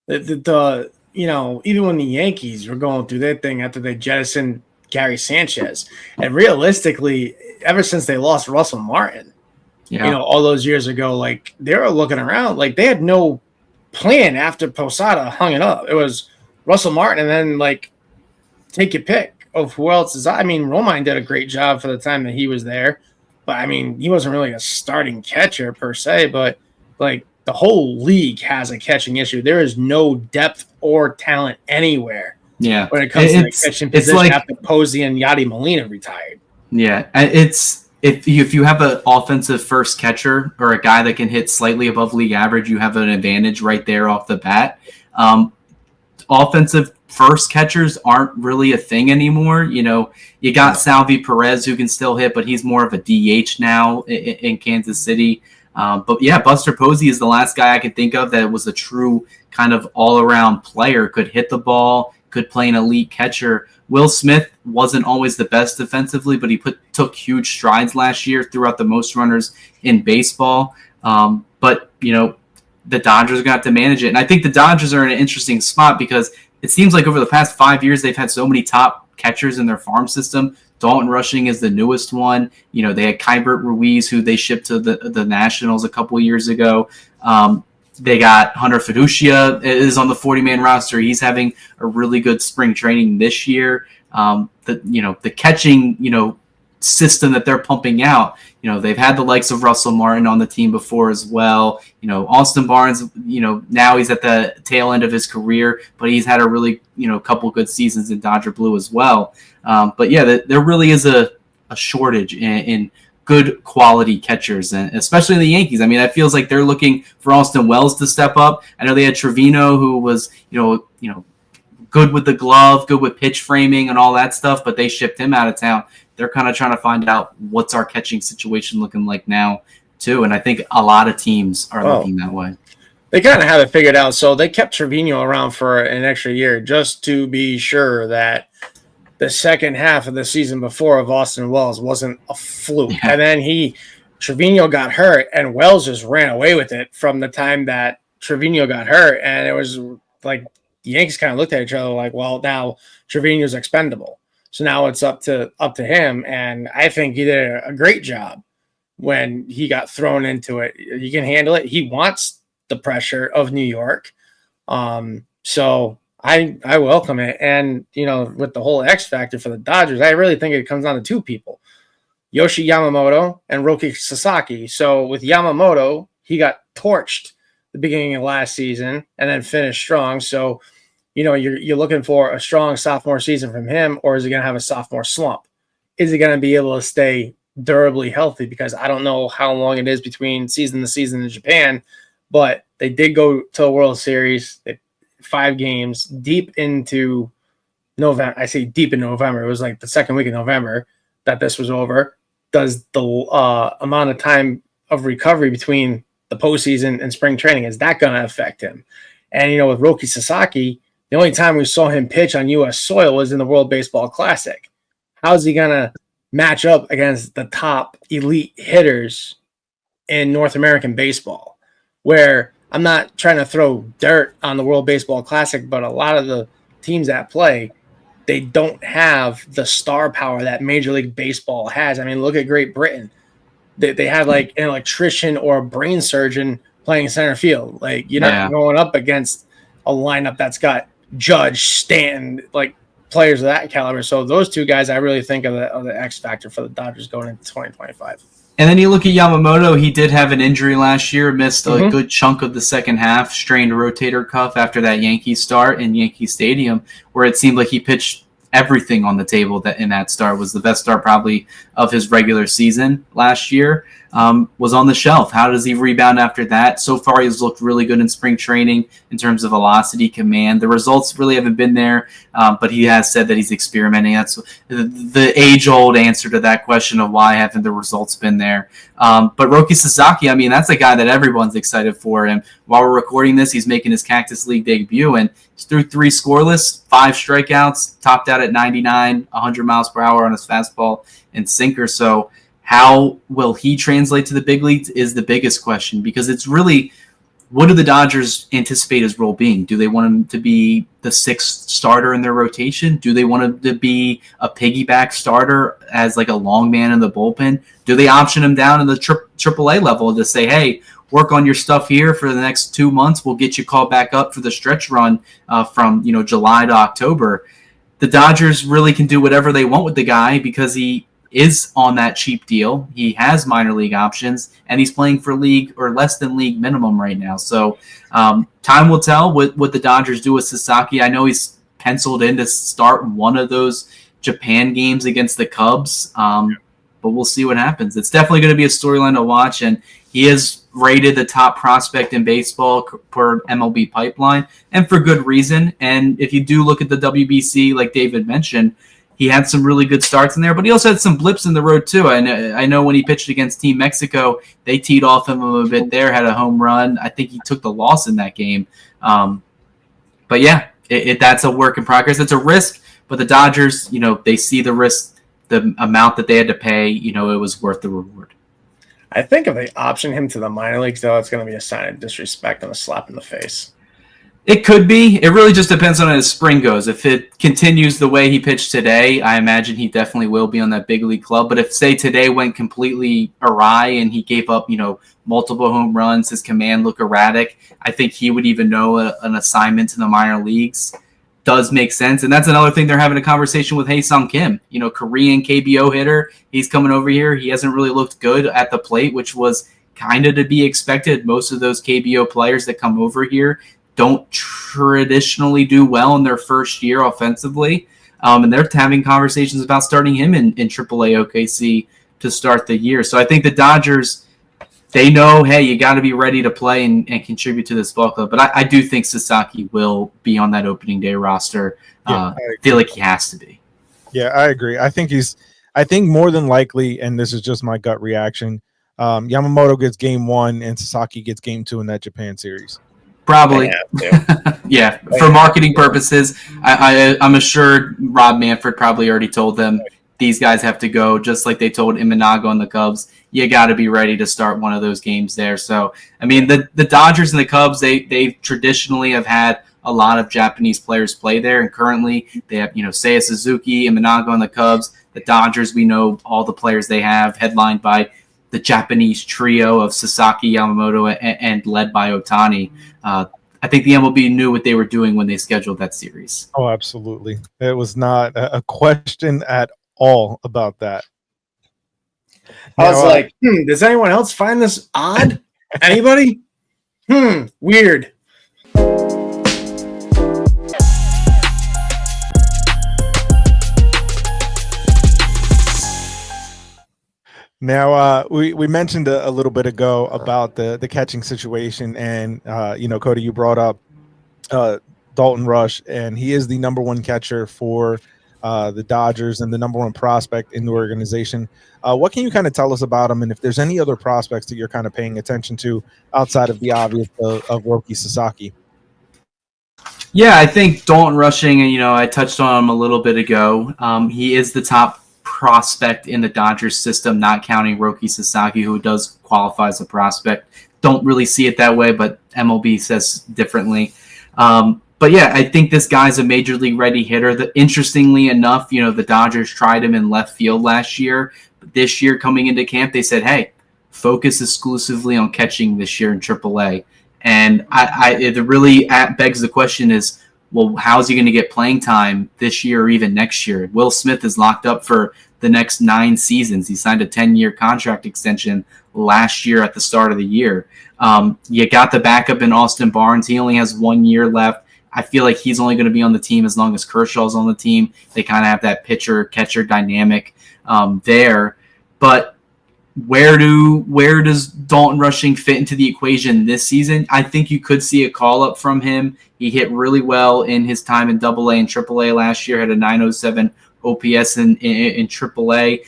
Even when the Yankees were going through their thing after they jettisoned Gary Sanchez, and realistically, ever since they lost Russell Martin, all those years ago, they were looking around, they had no plan after Posada hung it up. It was Russell Martin, and then take your pick of who else is. I mean, Romine did a great job for the time that he was there, but I mean, he wasn't really a starting catcher per se, but the whole league has a catching issue. There is no depth or talent anywhere. Yeah, when it comes to the catching position after Posey and Yadi Molina retired. Yeah, it's if you have an offensive first catcher or a guy that can hit slightly above league average, you have an advantage right there off the bat. Offensive first catchers aren't really a thing anymore. You got Salvi Perez, who can still hit, but he's more of a DH now in Kansas City. But yeah, Buster Posey is the last guy I could think of that was a true kind of all-around player, could hit the ball, could play an elite catcher. Will Smith wasn't always the best defensively, but he took huge strides last year throughout the most runners in baseball. But the Dodgers are going to have to manage it. And I think the Dodgers are in an interesting spot because it seems like over the past 5 years, they've had so many top catchers in their farm system. Dalton Rushing is the newest one. They had Kybert Ruiz, who they shipped to the Nationals a couple of years ago. They got Hunter Fiducia is on the 40-man roster. He's having a really good spring training this year. The catching, system that they're pumping out, they've had the likes of Russell Martin on the team before as well. Austin Barnes, now he's at the tail end of his career, but he's had a really, couple good seasons in Dodger Blue as well. But yeah, there really is a shortage in good quality catchers, and especially the Yankees. I mean, that feels like they're looking for Austin Wells to step up. I know they had Trevino, who was, good with the glove, good with pitch framing and all that stuff, but they shipped him out of town. They're kind of trying to find out what's our catching situation looking like now, too. And I think a lot of teams are looking that way. They kind of have it figured out. So they kept Trevino around for an extra year just to be sure that the second half of the season before of Austin Wells wasn't a fluke. Yeah. And then Trevino got hurt, and Wells just ran away with it from the time that Trevino got hurt. And it was like the Yankees kind of looked at each other like, well, now Trevino's expendable. So now it's up to him. And I think he did a great job when he got thrown into it. He can handle it. He wants the pressure of New York. So I welcome it. And, with the whole X factor for the Dodgers, I really think it comes down to two people, Yoshi Yamamoto and Roki Sasaki. So with Yamamoto, he got torched the beginning of last season and then finished strong. So, you're looking for a strong sophomore season from him, or is he going to have a sophomore slump? Is he going to be able to stay durably healthy? Because I don't know how long it is between season to season in Japan, but they did go to a World Series, 5 games deep into November. I say deep in November. It was like the second week of November that this was over. Does the amount of time of recovery between the postseason and spring training, is that going to affect him? And, with Roki Sasaki, the only time we saw him pitch on U.S. soil was in the World Baseball Classic. How's he going to match up against the top elite hitters in North American baseball? Where I'm not trying to throw dirt on the World Baseball Classic, but a lot of the teams that play, they don't have the star power that Major League Baseball has. I mean, look at Great Britain. They have like an electrician or a brain surgeon playing center field. Like, you're not going up against a lineup that's got Judge, Stanton, like players of that caliber. So those two guys, I really think of the X factor for the Dodgers going into 2025. And then you look at Yamamoto, he did have an injury last year, missed a good chunk of the second half, strained a rotator cuff after that Yankee start in Yankee Stadium, where it seemed like he pitched everything on the table that in that start. Was the best start probably of his regular season last year. Was on the shelf. How does he rebound after that? So far, he's looked really good in spring training in terms of velocity, command. The results really haven't been there, but he has said that he's experimenting. That's the age-old answer to that question of why haven't the results been there. But Roki Sasaki, I mean, that's a guy that everyone's excited for. And while we're recording this, he's making his Cactus League debut, and he's threw 3 scoreless, 5 strikeouts, topped out at 99, 100 miles per hour on his fastball and sinker. So how will he translate to the big leagues is the biggest question, because it's really, what do the Dodgers anticipate his role being? Do they want him to be the 6th starter in their rotation? Do they want him to be a piggyback starter as like a long man in the bullpen? Do they option him down in the AAA level to say, hey, work on your stuff here for the next 2 months. We'll get you called back up for the stretch run from July to October. The Dodgers really can do whatever they want with the guy because he is on that cheap deal. He has minor league options, and he's playing for league or less than league minimum right now. So time will tell what the Dodgers do with Sasaki. I know he's penciled in to start one of those Japan games against the Cubs, but we'll see what happens. It's definitely going to be a storyline to watch, and he is rated the top prospect in baseball per MLB Pipeline, and for good reason. And if you do look at the WBC, like David mentioned, he had some really good starts in there, but he also had some blips in the road too. And I know when he pitched against Team Mexico, they teed off him a bit there, had a home run. I think he took the loss in that game. But yeah, that's a work in progress. It's a risk, but the Dodgers, they see the risk, the amount that they had to pay, it was worth the reward. I think if they option him to the minor leagues, though, it's going to be a sign of disrespect and a slap in the face. It could be. It really just depends on how his spring goes. If it continues the way he pitched today, I imagine he definitely will be on that big league club. But if, say, today went completely awry and he gave up, multiple home runs, his command looked erratic, I think he would even know an assignment to the minor leagues does make sense. And that's another thing they're having a conversation with Hae-Sung Kim, Korean KBO hitter. He's coming over here. He hasn't really looked good at the plate, which was kind of to be expected. Most of those KBO players that come over here don't traditionally do well in their first year offensively. And they're having conversations about starting him in AAA OKC to start the year. So I think the Dodgers, they know, hey, you got to be ready to play and contribute to this ball club. But I do think Sasaki will be on that opening day roster. I feel like he has to be. Yeah, I agree. I think more than likely, and this is just my gut reaction, Yamamoto gets game 1 and Sasaki gets game 2 in that Japan series. Probably. Yeah, for marketing purposes, I'm assured Rob Manfred probably already told them these guys have to go, just like they told Imanaga on the Cubs. You got to be ready to start one of those games there. So, I mean, the Dodgers and the Cubs, they traditionally have had a lot of Japanese players play there, and currently they have, Seiya Suzuki, Imanaga on the Cubs. The Dodgers, we know all the players they have, headlined by the Japanese trio of Sasaki, Yamamoto, and led by Ohtani. I think the MLB knew what they were doing when they scheduled that series. Oh, absolutely. It was not a question at all about that. I was like, does anyone else find this odd? Anybody? Weird. Now, we mentioned a little bit ago about the catching situation, and Cody, you brought up Dalton Rush, and he is the number 1 catcher for the Dodgers and the number 1 prospect in the organization. What can you kind of tell us about him, and if there's any other prospects that you're kind of paying attention to outside of the obvious of Roki Sasaki? Yeah, I think Dalton Rushing, and I touched on him a little bit ago. He is the top prospect in the Dodgers system, not counting Roki Sasaki, who does qualify as a prospect. Don't really see it that way, but MLB says differently. But yeah, I think this guy's a major league ready hitter. Interestingly enough, the Dodgers tried him in left field last year. But this year coming into camp, they said, hey, focus exclusively on catching this year in AAA. And it really begs the question is, well, how's he going to get playing time this year or even next year? Will Smith is locked up for the next 9 seasons. He signed a 10-year contract extension last year at the start of the year. You got the backup in Austin Barnes. He only has 1 year left. I feel like he's only going to be on the team as long as Kershaw's on the team. They kind of have that pitcher-catcher dynamic there. But where does Dalton Rushing fit into the equation this season? I think you could see a call-up from him. He hit really well in his time in AA and AAA last year, had a 907 OPS in AAA.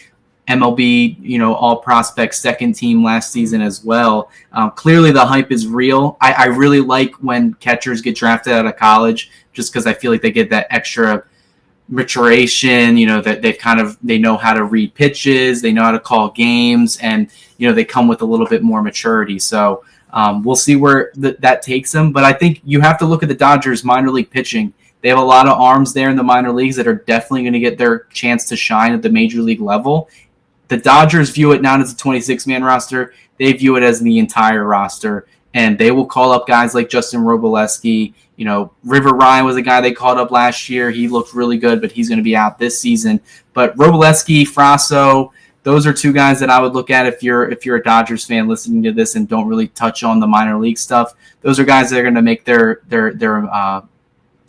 MLB, all prospects second team last season as well. Clearly the hype is real. I really like when catchers get drafted out of college just because I feel like they get that extra maturation, that they know how to read pitches, they know how to call games, and, they come with a little bit more maturity. So we'll see where that takes them. But I think you have to look at the Dodgers minor league pitching. They have a lot of arms there in the minor leagues that are definitely going to get their chance to shine at the major league level. The Dodgers view it not as a 26-man roster. They view it as the entire roster, and they will call up guys like Justin Robleski. River Ryan was a guy they called up last year. He looked really good, but he's going to be out this season. But Robleski, Frasso, those are 2 guys that I would look at if you're a Dodgers fan listening to this and don't really touch on the minor league stuff. Those are guys that are going to make their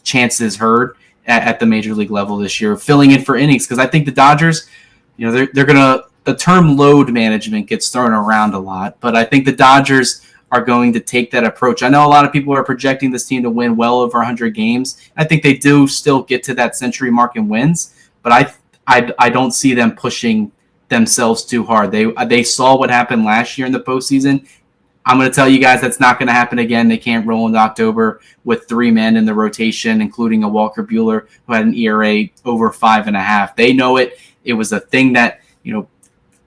chances heard at the major league level this year, filling in for innings, because I think the Dodgers, they're going to – the term load management gets thrown around a lot, but I think the Dodgers are going to take that approach. I know a lot of people are projecting this team to win well over 100 games. I think they do still get to that century mark in wins, but I don't see them pushing themselves too hard. They saw what happened last year in the postseason. I'm going to tell you guys that's not going to happen again. They can't roll into October with 3 men in the rotation, including a Walker Buehler who had an ERA over 5.5. They know it. It was a thing that,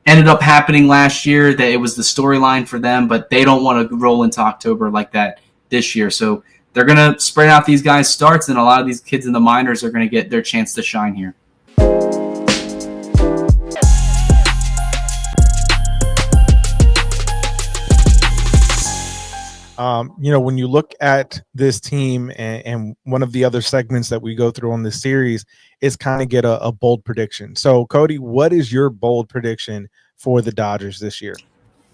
ended up happening last year, that it was the storyline for them, but they don't want to roll into October like that this year. So they're going to spread out these guys' starts, and a lot of these kids in the minors are going to get their chance to shine here. When you look at this team, and one of the other segments that we go through on this series is kind of get a bold prediction. So, Cody, what is your bold prediction for the Dodgers this year?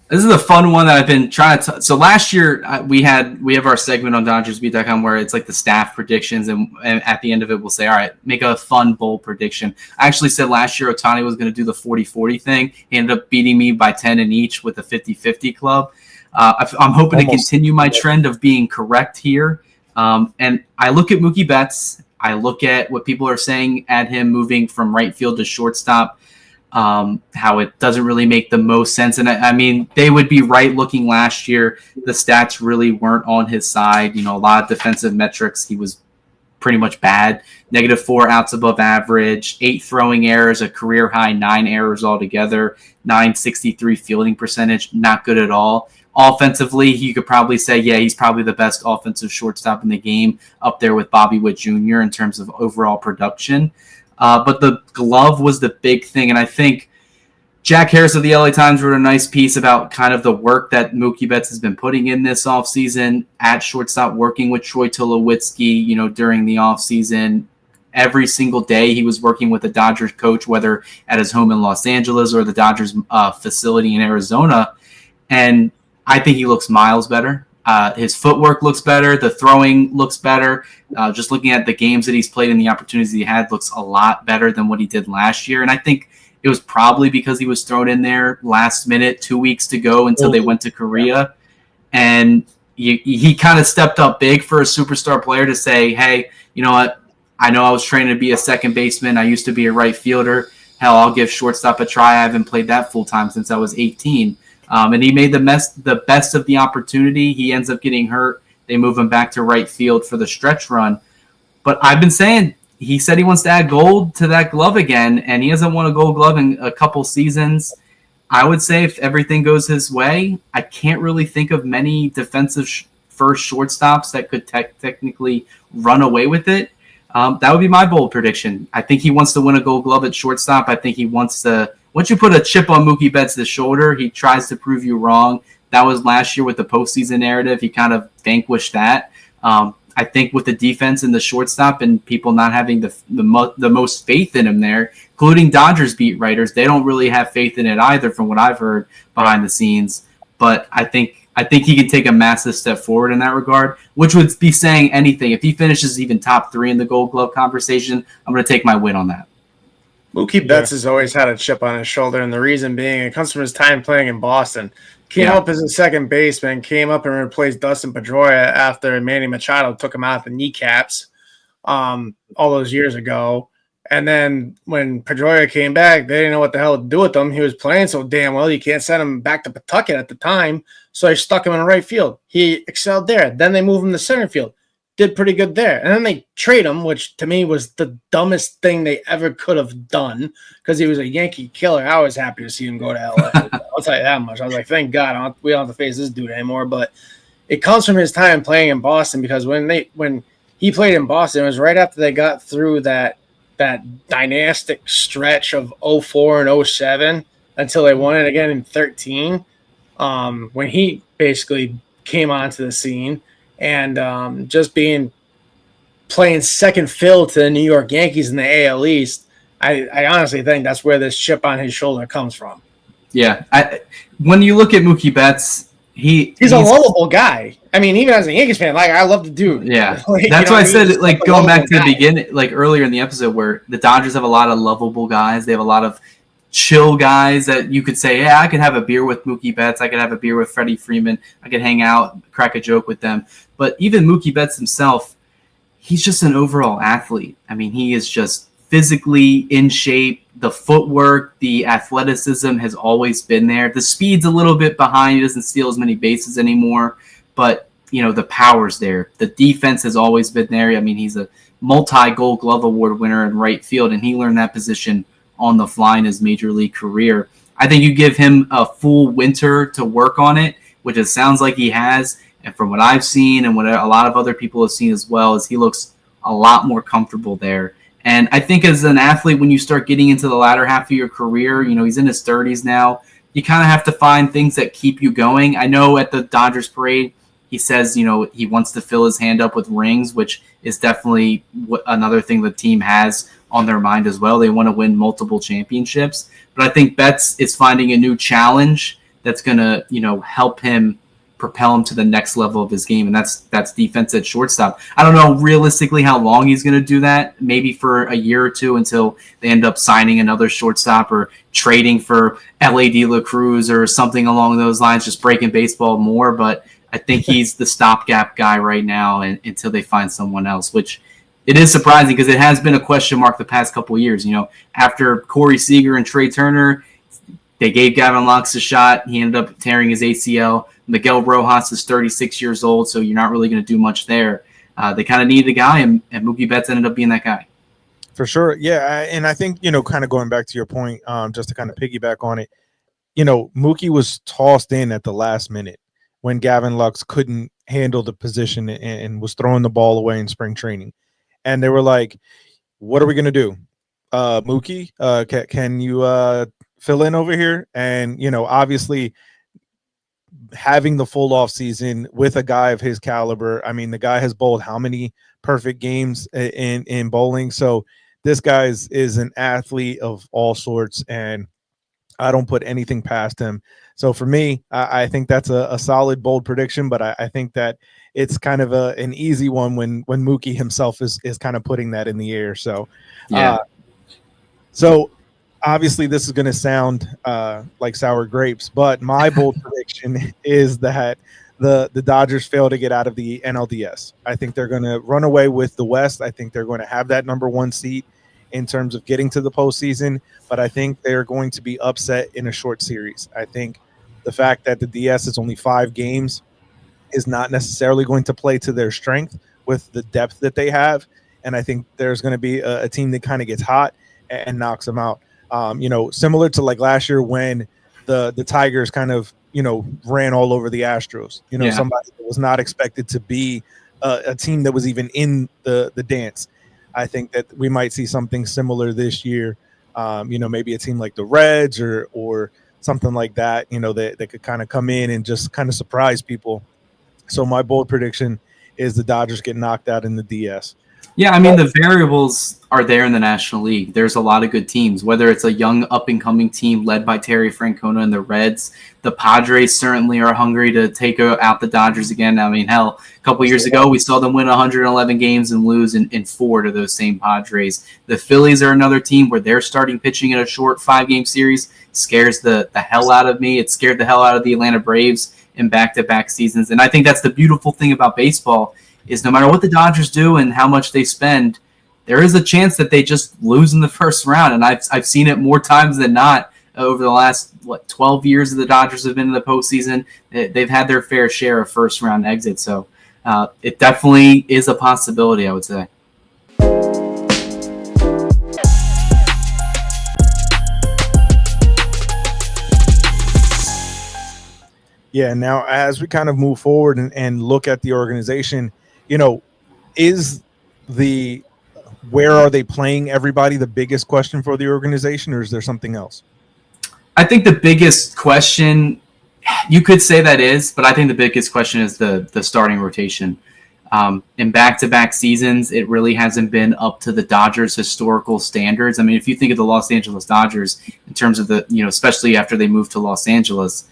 This is a fun one that I've been trying to. So last year we have our segment on DodgersBeat.com where it's like the staff predictions, and at the end of it we'll say, all right, make a fun, bold prediction. I actually said last year Ohtani was going to do the 40-40 thing. He ended up beating me by 10 in each with the 50-50 club. I'm hoping to Almost. continue my trend of being correct here. And I look at Mookie Betts. I look at what people are saying at him moving from right field to shortstop, how it doesn't really make the most sense. And I mean, they would be right looking last year. The stats really weren't on his side. A lot of defensive metrics. He was pretty much bad. -4 outs above average, 8 throwing errors, a career high 9 errors altogether, 963 fielding percentage, not good at all. Offensively, you could probably say, yeah, he's probably the best offensive shortstop in the game, up there with Bobby Witt Jr. in terms of overall production. But the glove was the big thing, and I think Jack Harris of the LA Times wrote a nice piece about kind of the work that Mookie Betts has been putting in this offseason at shortstop, working with Troy Tulowitzki, during the offseason. Every single day he was working with a Dodgers coach, whether at his home in Los Angeles or the Dodgers facility in Arizona. And I think he looks miles better. His footwork looks better. The throwing looks better. Just looking at the games that he's played and the opportunities he had looks a lot better than what he did last year. And I think it was probably because he was thrown in there last minute, 2 weeks to go until they went to Korea. And he kind of stepped up big for a superstar player to say, hey, you know what? I know I was trained to be a second baseman. I used to be a right fielder. Hell, I'll give shortstop a try. I haven't played that full time since I was 18. And he made the best of the opportunity. He ends up getting hurt. They move him back to right field for the stretch run. But I've been saying, he said he wants to add gold to that glove again, and he hasn't won a gold glove in a couple seasons. I would say if everything goes his way, I can't really think of many defensive first shortstops that could technically run away with it. That would be my bold prediction. I think he wants to win a gold glove at shortstop. I think he wants to, once you put a chip on Mookie Betts' shoulder, he tries to prove you wrong. That was last year with the postseason narrative. He kind of vanquished that. I think with the defense and the shortstop and people not having the most faith in him there, including Dodgers beat writers, they don't really have faith in it either from what I've heard behind the scenes. But I think he can take a massive step forward in that regard, which would be saying anything. If he finishes even top 3 in the Gold Glove conversation, I'm going to take my win on that. Mookie Betts has always had a chip on his shoulder, and the reason being it comes from his time playing in Boston. Came up as a second baseman, came up and replaced Dustin Pedroia after Manny Machado took him out of the kneecaps all those years ago. And then when Pedroia came back, they didn't know what the hell to do with him. He was playing so damn well, you can't send him back to Pawtucket at the time. So they stuck him in right field. He excelled there. Then they moved him to center field. Did pretty good there. And then they trade him, which to me was the dumbest thing they ever could have done because he was a Yankee killer. I was happy to see him go to LA. I'll tell you that much. I was like, thank God we don't have to face this dude anymore. But it comes from his time playing in Boston because when he played in Boston, it was right after they got through that dynastic stretch of 04 and 07 until they won it again in 13 when he basically came onto the scene. And just playing second fill to the New York Yankees in the AL East, I honestly think that's where this chip on his shoulder comes from. Yeah. When you look at Mookie Betts, he's a lovable guy. I mean, even as a Yankees fan, I love the dude. Yeah. Like, that's why I said, he's going back to the beginning, earlier in the episode where the Dodgers have a lot of lovable guys. They have a lot of chill guys that you could say, yeah, I could have a beer with Mookie Betts. I could have a beer with Freddie Freeman. I could hang out, crack a joke with them. But even Mookie Betts himself, he's just an overall athlete. I mean, he is just physically in shape. The footwork, the athleticism has always been there. The speed's a little bit behind. He doesn't steal as many bases anymore. But, the power's there. The defense has always been there. I mean, he's a multi-Gold Glove Award winner in right field, and he learned that position on the fly in his major league career. I think you give him a full winter to work on it, which it sounds like he has. And from what I've seen and what a lot of other people have seen as well, is he looks a lot more comfortable there. And I think as an athlete, when you start getting into the latter half of your career, he's in his 30s now, you kind of have to find things that keep you going. I know at the Dodgers parade, he says, he wants to fill his hand up with rings, which is definitely another thing the team has on their mind as well. They want to win multiple championships. But I think Betts is finding a new challenge that's going to, help him propel him to the next level of his game, and that's defense at shortstop. I don't know realistically how long he's going to do that, maybe for a year or two until they end up signing another shortstop or trading for L.A. De La Cruz or something along those lines, just breaking baseball more, but I think he's the stopgap guy right now until they find someone else, which it is surprising because it has been a question mark the past couple of years. After Corey Seager and Trey Turner, they gave Gavin Lux a shot. He ended up tearing his ACL. Miguel Rojas is 36 years old, so you're not really going to do much there. They kind of needed a guy, and Mookie Betts ended up being that guy. For sure. Yeah. And I think, kind of going back to your point, just to kind of piggyback on it, Mookie was tossed in at the last minute when Gavin Lux couldn't handle the position and was throwing the ball away in spring training. And they were like, what are we going to do? Mookie, can you fill in over here? And, obviously having the full off season with a guy of his caliber. I mean, the guy has bowled how many perfect games in bowling. So this guy is an athlete of all sorts, and I don't put anything past him. So for me, I think that's a solid, bold prediction, but I think that it's kind of an easy one when Mookie himself is kind of putting that in the air. So, yeah. So obviously this is going to sound like sour grapes, but my bold prediction is that the Dodgers fail to get out of the NLDS. I think they're going to run away with the West. I think they're going to have that number one seat in terms of getting to the postseason, but I think they're going to be upset in a short series. I think the fact that the DS is only 5 games is not necessarily going to play to their strength with the depth that they have, and I think there's going to be a team that kind of gets hot and knocks them out. Similar to like last year when the Tigers kind of, ran all over the Astros. Somebody that was not expected to be a team that was even in the dance. I think that we might see something similar this year. Maybe a team like the Reds or something like that, that could kind of come in and just kind of surprise people. So my bold prediction is the Dodgers get knocked out in the DS. Yeah, I mean, the variables are there in the National League. There's a lot of good teams, whether it's a young up-and-coming team led by Terry Francona and the Reds. The Padres certainly are hungry to take out the Dodgers again. I mean, hell, a couple years ago, we saw them win 111 games and lose in 4 to those same Padres. The Phillies are another team where they're starting pitching in a short 5-game series. Scares the hell out of me. It scared the hell out of the Atlanta Braves in back-to-back seasons. And I think that's the beautiful thing about baseball is no matter what the Dodgers do and how much they spend, there is a chance that they just lose in the first round. And I've seen it more times than not over the last, 12 years that the Dodgers have been in the postseason. They've had their fair share of first-round exits. So it definitely is a possibility, I would say. Yeah, now as we kind of move forward and look at the organization, is where are they playing everybody the biggest question for the organization, or is there something else? I think the biggest question, you could say that is, but I think the biggest question is the starting rotation. In back-to-back seasons, it really hasn't been up to the Dodgers' historical standards. I mean, if you think of the Los Angeles Dodgers in terms of especially after they moved to Los Angeles,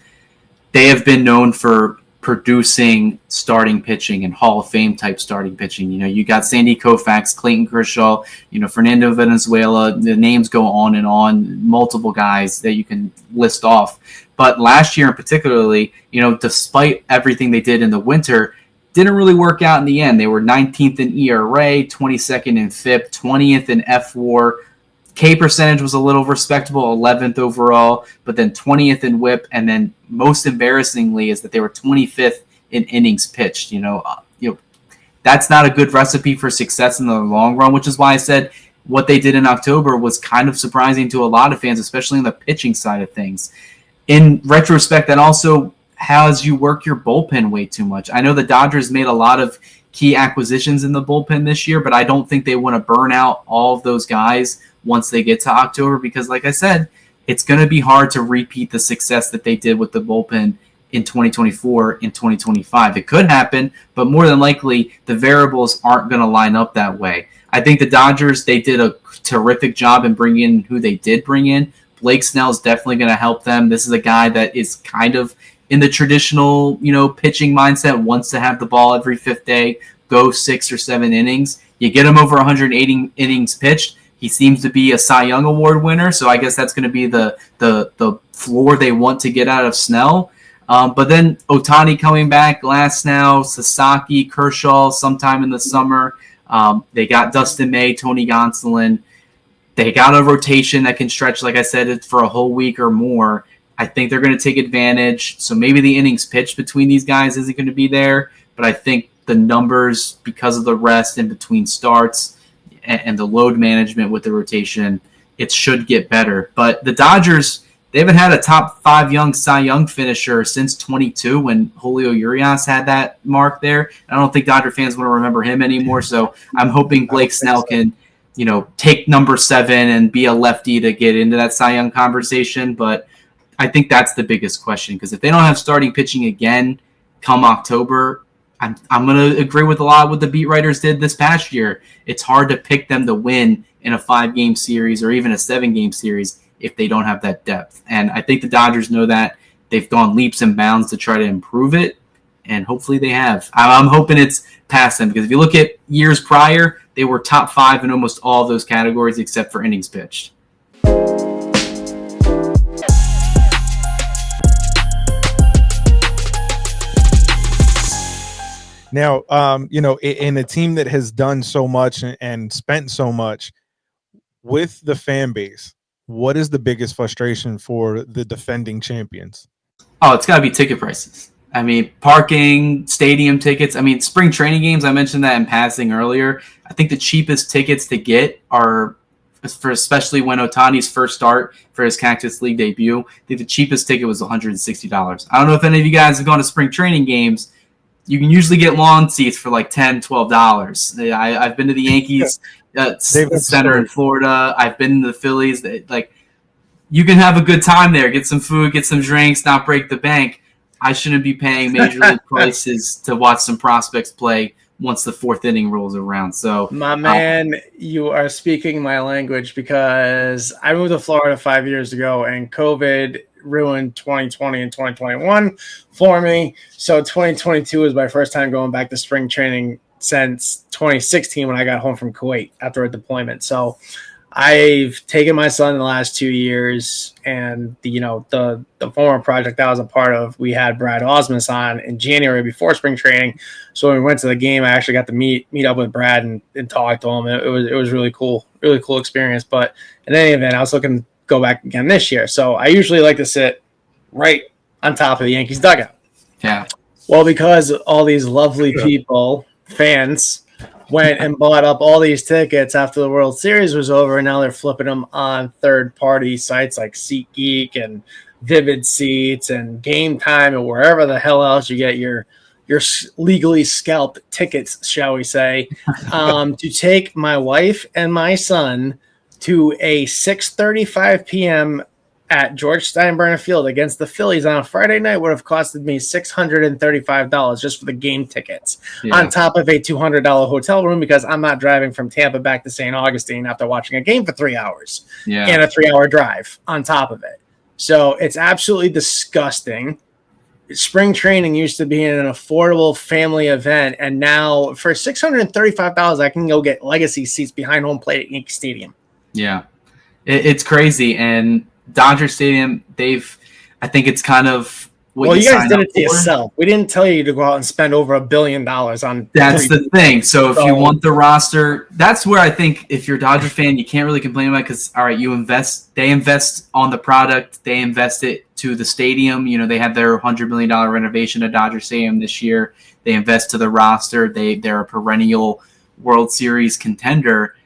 they have been known for producing starting pitching and Hall of Fame type starting pitching. You got Sandy Koufax, Clayton Kershaw, Fernando Valenzuela. The names go on and on, multiple guys that you can list off. But last year in particularly, despite everything they did in the winter, didn't really work out in the end. They were 19th in ERA, 22nd in FIP, 20th in FWAR. K percentage was a little respectable, 11th overall, but then 20th in WHIP, and then most embarrassingly is that they were 25th in innings pitched. That's not a good recipe for success in the long run, which is why I said what they did in October was kind of surprising to a lot of fans, especially on the pitching side of things. In retrospect, that also has you work your bullpen way too much. I know the Dodgers made a lot of key acquisitions in the bullpen this year, but I don't think they want to burn out all of those guys once they get to October, because like I said, it's going to be hard to repeat the success that they did with the bullpen in 2024, in 2025. It could happen, but more than likely, the variables aren't going to line up that way. I think the Dodgers, they did a terrific job in bringing in who they did bring in. Blake Snell is definitely going to help them. This is a guy that is kind of in the traditional, pitching mindset, wants to have the ball every fifth day, go 6 or 7 innings. You get him over 180 innings pitched. He seems to be a Cy Young Award winner, so I guess that's going to be the floor they want to get out of Snell. But then Ohtani coming back, last now, Sasaki, Kershaw sometime in the summer. They got Dustin May, Tony Gonsolin. They got a rotation that can stretch, like I said, for a whole week or more. I think they're going to take advantage. So maybe the innings pitched between these guys isn't going to be there, but I think the numbers, because of the rest in between starts and the load management with the rotation, it should get better. But the Dodgers, they haven't had a top 5 young Cy Young finisher since 22 when Julio Urias had that mark there. I don't think Dodger fans want to remember him anymore, so I'm hoping Blake Snell can, take number 7 and be a lefty to get into that Cy Young conversation. But I think that's the biggest question, because if they don't have starting pitching again come October, I'm going to agree with a lot of what the beat writers did this past year. It's hard to pick them to win in a 5-game series or even a 7-game series if they don't have that depth. And I think the Dodgers know that. They've gone leaps and bounds to try to improve it, and hopefully they have. I'm hoping it's past them, because if you look at years prior, they were top 5 in almost all of those categories except for innings pitched. Now, in a team that has done so much and spent so much with the fan base, what is the biggest frustration for the defending champions? Oh, it's got to be ticket prices. I mean, parking, stadium tickets. I mean, spring training games, I mentioned that in passing earlier. I think the cheapest tickets to get are, for especially when Ohtani's first start for his Cactus League debut, I think the cheapest ticket was $160. I don't know if any of you guys have gone to spring training games. You can usually get lawn seats for like $10, $12. I've been to the Yankees Center in Florida. I've been to the Phillies. You can have a good time there, get some food, get some drinks, not break the bank. I shouldn't be paying major league prices to watch some prospects play once the 4th inning rolls around. So, my man, you are speaking my language, because I moved to Florida 5 years ago, and COVID ruined 2020 and 2021 for me. So 2022 was my first time going back to spring training since 2016 when I got home from Kuwait after a deployment. So I've taken my son in the last 2 years, and the former project I was a part of, we had Brad Osmus on in January before spring training. So when we went to the game, I actually got to meet up with Brad and talk to him. It was really cool experience. But in any event, I was looking to go back again this year. So I usually like to sit right on top of the Yankees dugout. Yeah. Well, because all these lovely people, fans, went and bought up all these tickets after the World Series was over, and now they're flipping them on third-party sites like SeatGeek and Vivid Seats and Game Time and wherever the hell else you get your legally scalped tickets, shall we say, to take my wife and my son to a 6:35 p.m. at George Steinbrenner Field against the Phillies on a Friday night would have costed me $635 just for the game tickets, on top of a $200 hotel room, because I'm not driving from Tampa back to St. Augustine after watching a game for 3 hours and a 3-hour drive on top of it. So it's absolutely disgusting. Spring training used to be an affordable family event, and now for $635, I can go get legacy seats behind home plate at Yankee Stadium. Yeah, it's crazy. And Dodger Stadium, I think it's kind of what you guys did it to yourself. We didn't tell you to go out and spend over $1 billion on. That's the thing. So if you want the roster, that's where I think if you're a Dodger fan, you can't really complain about it, because all right, they invest on the product, they invest it to the stadium. They had their $100 million renovation at Dodger Stadium this year. They invest to the roster. They're a perennial World Series contender.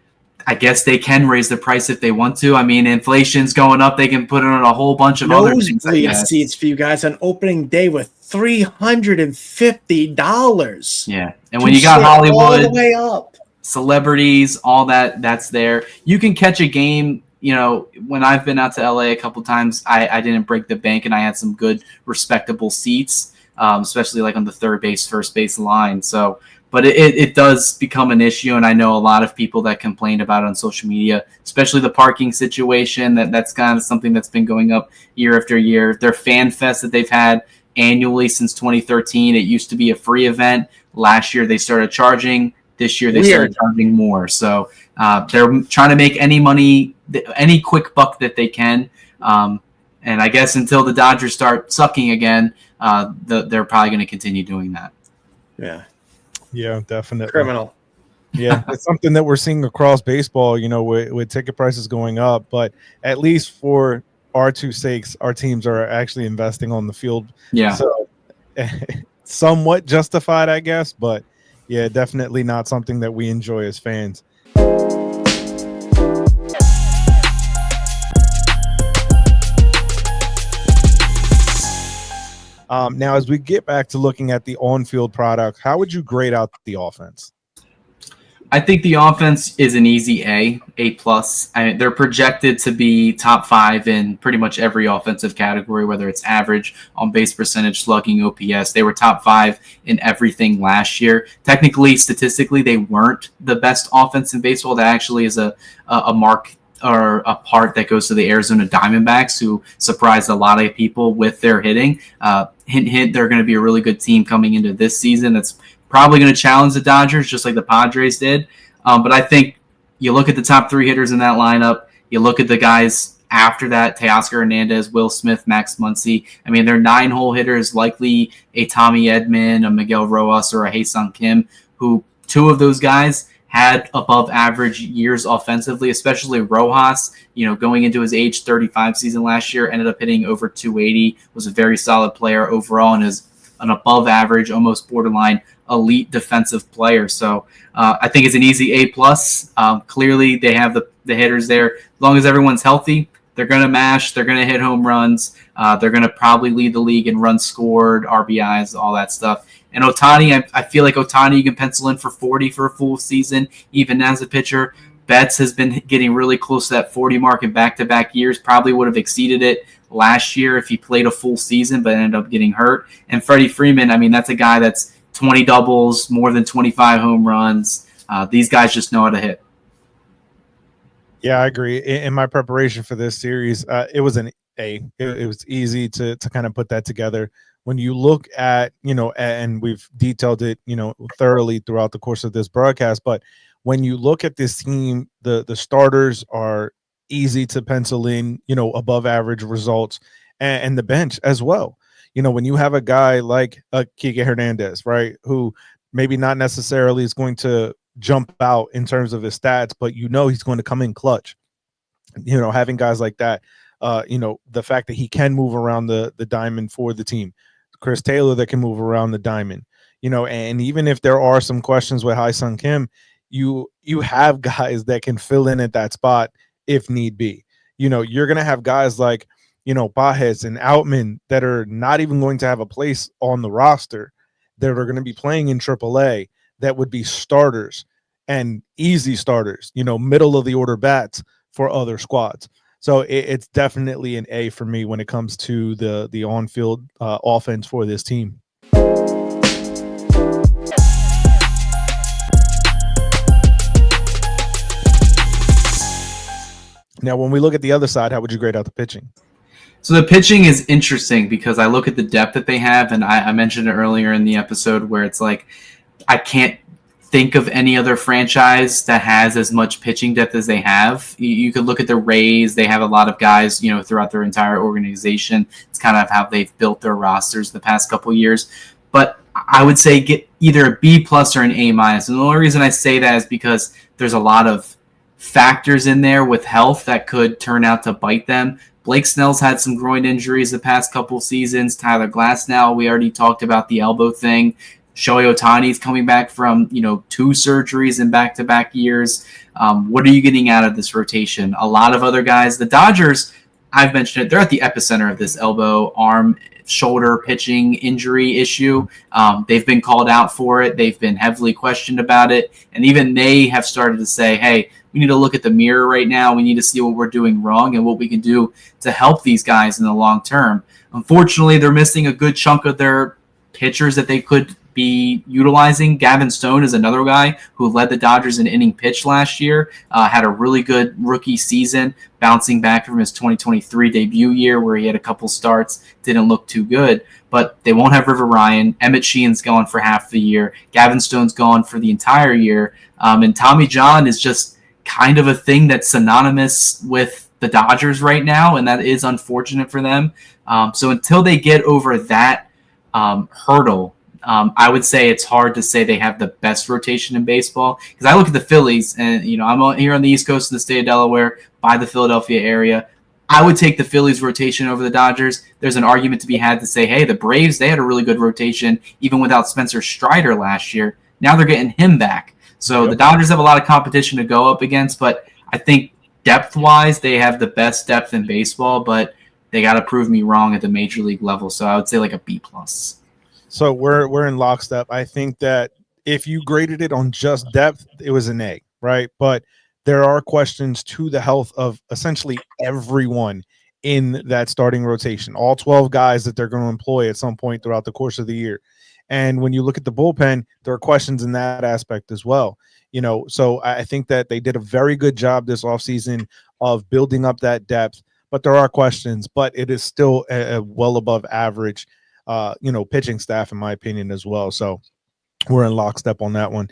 I guess they can raise the price if they want to. I mean, inflation's going up. They can put it on a whole bunch of other things. Nosebleed seats for you guys on opening day with $350. Yeah, and when you got Hollywood, all the way up, celebrities, all that's there. You can catch a game. When I've been out to LA a couple times, I didn't break the bank, and I had some good, respectable seats, especially like on the third base, first base line. So. But it does become an issue, and I know a lot of people that complain about it on social media, especially the parking situation. That's kind of something that's been going up year after year. Their fan fest that they've had annually since 2013. It used to be a free event. Last year they started charging. This year they started charging more. So they're trying to make any money, any quick buck that they can. And I guess until the Dodgers start sucking again, they're probably going to continue doing that. Yeah, definitely. Criminal. Yeah, it's something that we're seeing across baseball, with ticket prices going up. But at least for our two sakes, our teams are actually investing on the field. Yeah. So somewhat justified, I guess. But yeah, definitely not something that we enjoy as fans. Now, as we get back to looking at the on-field product, how would you grade out the offense? I think the offense is an easy A plus. They're projected to be top 5 in pretty much every offensive category, whether it's average, on base percentage, slugging, OPS. They were top 5 in everything last year. Technically, statistically, they weren't the best offense in baseball. That actually is a mark or a part that goes to the Arizona Diamondbacks, who surprised a lot of people with their hitting. Hint, hint, they're going to be a really good team coming into this season. That's probably going to challenge the Dodgers just like the Padres did. But I think you look at the top 3 hitters in that lineup, you look at the guys after that, Teoscar Hernandez, Will Smith, Max Muncy. I mean, they're 9-hole hitters, likely a Tommy Edman, a Miguel Rojas, or a Hae-Sung Kim, who 2 of those guys had above average years offensively, especially Rojas, going into his age 35 season last year, ended up hitting over 280, was a very solid player overall, and is an above average, almost borderline elite defensive player. So I think it's an easy A plus. Clearly they have the hitters there. As long as everyone's healthy, they're going to mash, they're going to hit home runs. They're going to probably lead the league in runs scored, RBIs, all that stuff. And Ohtani, I feel like Ohtani you can pencil in for 40 for a full season, even as a pitcher. Betts has been getting really close to that 40 mark in back-to-back years, probably would have exceeded it last year if he played a full season, but ended up getting hurt. And Freddie Freeman, I mean, that's a guy that's 20 doubles, more than 25 home runs. These guys just know how to hit. Yeah, I agree. In my preparation for this series, it was an A. It was easy to kind of put that together. When you look at, and we've detailed it, thoroughly throughout the course of this broadcast, but when you look at this team, the starters are easy to pencil in, above average results, and the bench as well. When you have a guy like Kike Hernandez, right, who maybe not necessarily is going to jump out in terms of his stats, but he's going to come in clutch. Having guys like that, the fact that he can move around the diamond for the team. Chris Taylor that can move around the diamond, and even if there are some questions with Hae-Sung Kim, you have guys that can fill in at that spot if need be. You're going to have guys like, Baez and Outman that are not even going to have a place on the roster, that are going to be playing in AAA, that would be starters and easy starters, middle of the order bats for other squads. So it's definitely an A for me when it comes to the on-field offense for this team. Now, when we look at the other side, how would you grade out the pitching? So the pitching is interesting because I look at the depth that they have, and I mentioned it earlier in the episode where it's like I can't think of any other franchise that has as much pitching depth as they have. You could look at the Rays. They have a lot of guys, throughout their entire organization. It's kind of how they've built their rosters the past couple of years. But I would say get either a B plus or an A minus. And the only reason I say that is because there's a lot of factors in there with health that could turn out to bite them. Blake Snell's had some groin injuries the past couple seasons. Tyler Glasnow, we already talked about the elbow thing. Shohei Ohtani's coming back from, 2 surgeries in back-to-back years. What are you getting out of this rotation? A lot of other guys. The Dodgers, I've mentioned it, they're at the epicenter of this elbow, arm, shoulder pitching injury issue. They've been called out for it. They've been heavily questioned about it. And even they have started to say, hey, we need to look at the mirror right now. We need to see what we're doing wrong and what we can do to help these guys in the long term. Unfortunately, they're missing a good chunk of their pitchers that they could be utilizing. Gavin Stone is another guy who led the Dodgers in inning pitch last year, had a really good rookie season, bouncing back from his 2023 debut year where he had a couple starts, didn't look too good. But they won't have River Ryan. Emmett Sheehan's gone for half the year. Gavin Stone's gone for the entire year. And Tommy John is just kind of a thing that's synonymous with the Dodgers right now, and that is unfortunate for them. So until they get over that hurdle, I would say it's hard to say they have the best rotation in baseball. Because I look at the Phillies, and I'm here on the East Coast of the state of Delaware, by the Philadelphia area. I would take the Phillies rotation over the Dodgers. There's an argument to be had to say, hey, the Braves, they had a really good rotation even without Spencer Strider last year. Now they're getting him back. So The Dodgers have a lot of competition to go up against, but I think depth-wise, they have the best depth in baseball, but they got to prove me wrong at the major league level. So I would say like a B+. So we're in lockstep. I think that if you graded it on just depth, it was an A, right? But there are questions to the health of essentially everyone in that starting rotation, all 12 guys that they're going to employ at some point throughout the course of the year. And when you look at the bullpen, there are questions in that aspect as well. So I think that they did a very good job this offseason of building up that depth, but there are questions, but it is still a well above average, pitching staff, in my opinion, as well. So we're in lockstep on that one.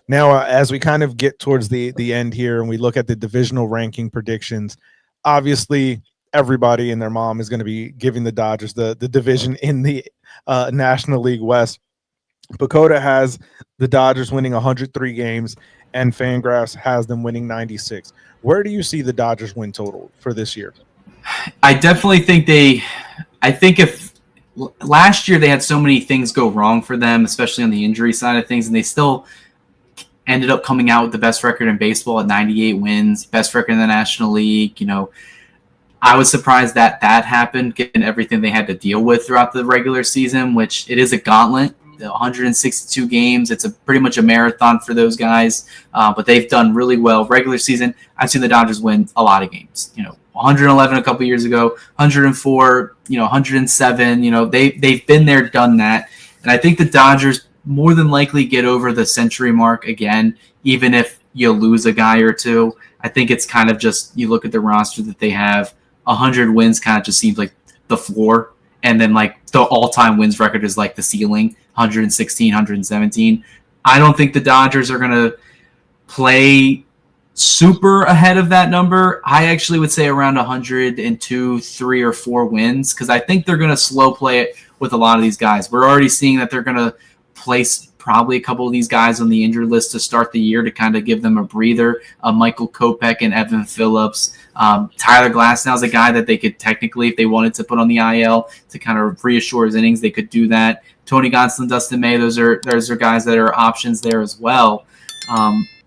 Now, as we kind of get towards the end here and we look at the divisional ranking predictions, obviously everybody and their mom is going to be giving the Dodgers the division in the National League West. Pacoda has the Dodgers winning 103 games and Fangraphs has them winning 96. Where do you see the Dodgers win total for this year? I definitely think if last year they had so many things go wrong for them, especially on the injury side of things, and they still ended up coming out with the best record in baseball at 98 wins, best record in the National League. I was surprised that happened, given everything they had to deal with throughout the regular season, which it is a gauntlet, 162 games. It's pretty much a marathon for those guys, but they've done really well. Regular season, I've seen the Dodgers win a lot of games. 111 a couple years ago, 104, 107. They've been there, done that, and I think the Dodgers more than likely get over the century mark again, even if you lose a guy or two. I think it's kind of just, you look at the roster that they have, 100 wins kind of just seems like the floor. And then like the all-time wins record is like the ceiling, 116, 117. I don't think the Dodgers are going to play super ahead of that number. I actually would say around 102, 3 or 4 wins, because I think they're going to slow play it with a lot of these guys. We're already seeing that they're going to place probably a couple of these guys on the injured list to start the year to kind of give them a breather. Michael Kopech and Evan Phillips. Tyler Glasnow is a guy that they could technically, if they wanted to put on the IL to kind of reassure his innings, they could do that. Tony Gonsolin, Dustin May, those are guys that are options there as well.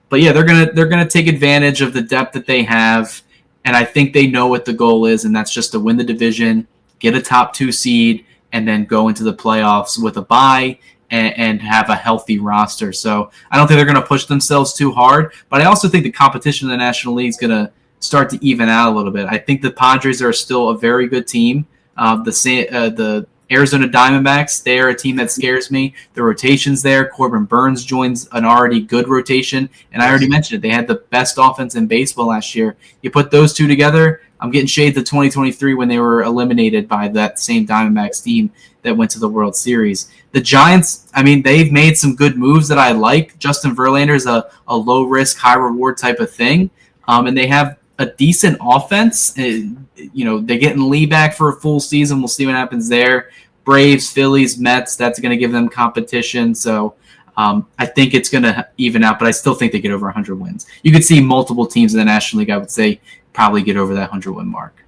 But yeah, they're gonna take advantage of the depth that they have, and I think they know what the goal is, and that's just to win the division, get a top 2 seed, and then go into the playoffs with a bye and have a healthy roster. So I don't think they're going to push themselves too hard, but I also think the competition in the National League is going to start to even out a little bit. I think the Padres are still a very good team. The Arizona Diamondbacks, they're a team that scares me. The rotation's there. Corbin Burns joins an already good rotation, and I already mentioned it. They had the best offense in baseball last year. You put those two together, I'm getting shades of 2023 when they were eliminated by that same Diamondbacks team that went to the World Series. The Giants, I mean, they've made some good moves that I like. Justin Verlander is a low-risk, high-reward type of thing, and they have a decent offense. They're getting Lee back for a full season. We'll see what happens there. Braves, Phillies, Mets, that's going to give them competition. So I think it's going to even out, but I still think they get over 100 wins. You could see multiple teams in the National League, I would say, probably get over that 100-win mark.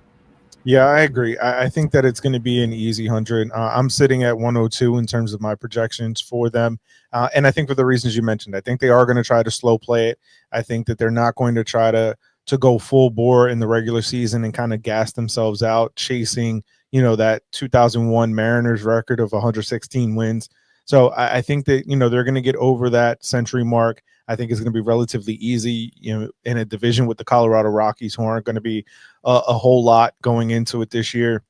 Yeah, I agree. I think that it's going to be an easy 100. I'm sitting at 102 in terms of my projections for them. And I think for the reasons you mentioned, I think they are going to try to slow play it. I think that they're not going to try to go full bore in the regular season and kind of gas themselves out chasing, that 2001 Mariners record of 116 wins. So I think that, they're going to get over that century mark. I think it's going to be relatively easy, in a division with the Colorado Rockies, who aren't going to be a whole lot going into it this year.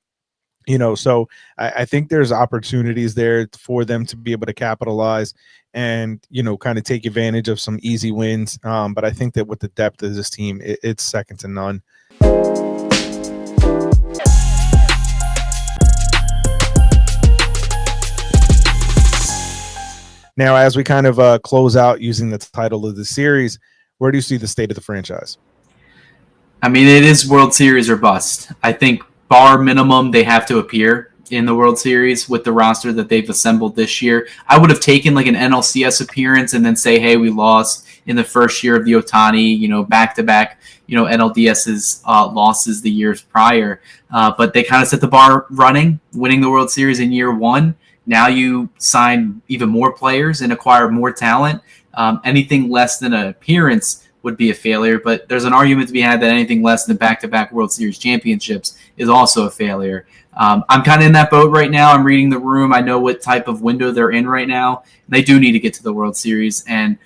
So I think there's opportunities there for them to be able to capitalize and, kind of take advantage of some easy wins. But I think that with the depth of this team, it's second to none. Now, as we kind of close out using the title of the series, where do you see the state of the franchise? I mean, it is World Series or bust. I think bar minimum, they have to appear in the World Series with the roster that they've assembled this year. I would have taken like an NLCS appearance and then say, hey, we lost in the first year of the Ohtani, back-to-back, NLDS's losses the years prior. But they kind of set the bar running, winning the World Series in year one. Now you sign even more players and acquire more talent. Anything less than an appearance would be a failure, but there's an argument to be had that anything less than back-to-back World Series championships is also a failure. I'm kind of in that boat right now. I'm reading the room. I know what type of window they're in right now. They do need to get to the World Series, and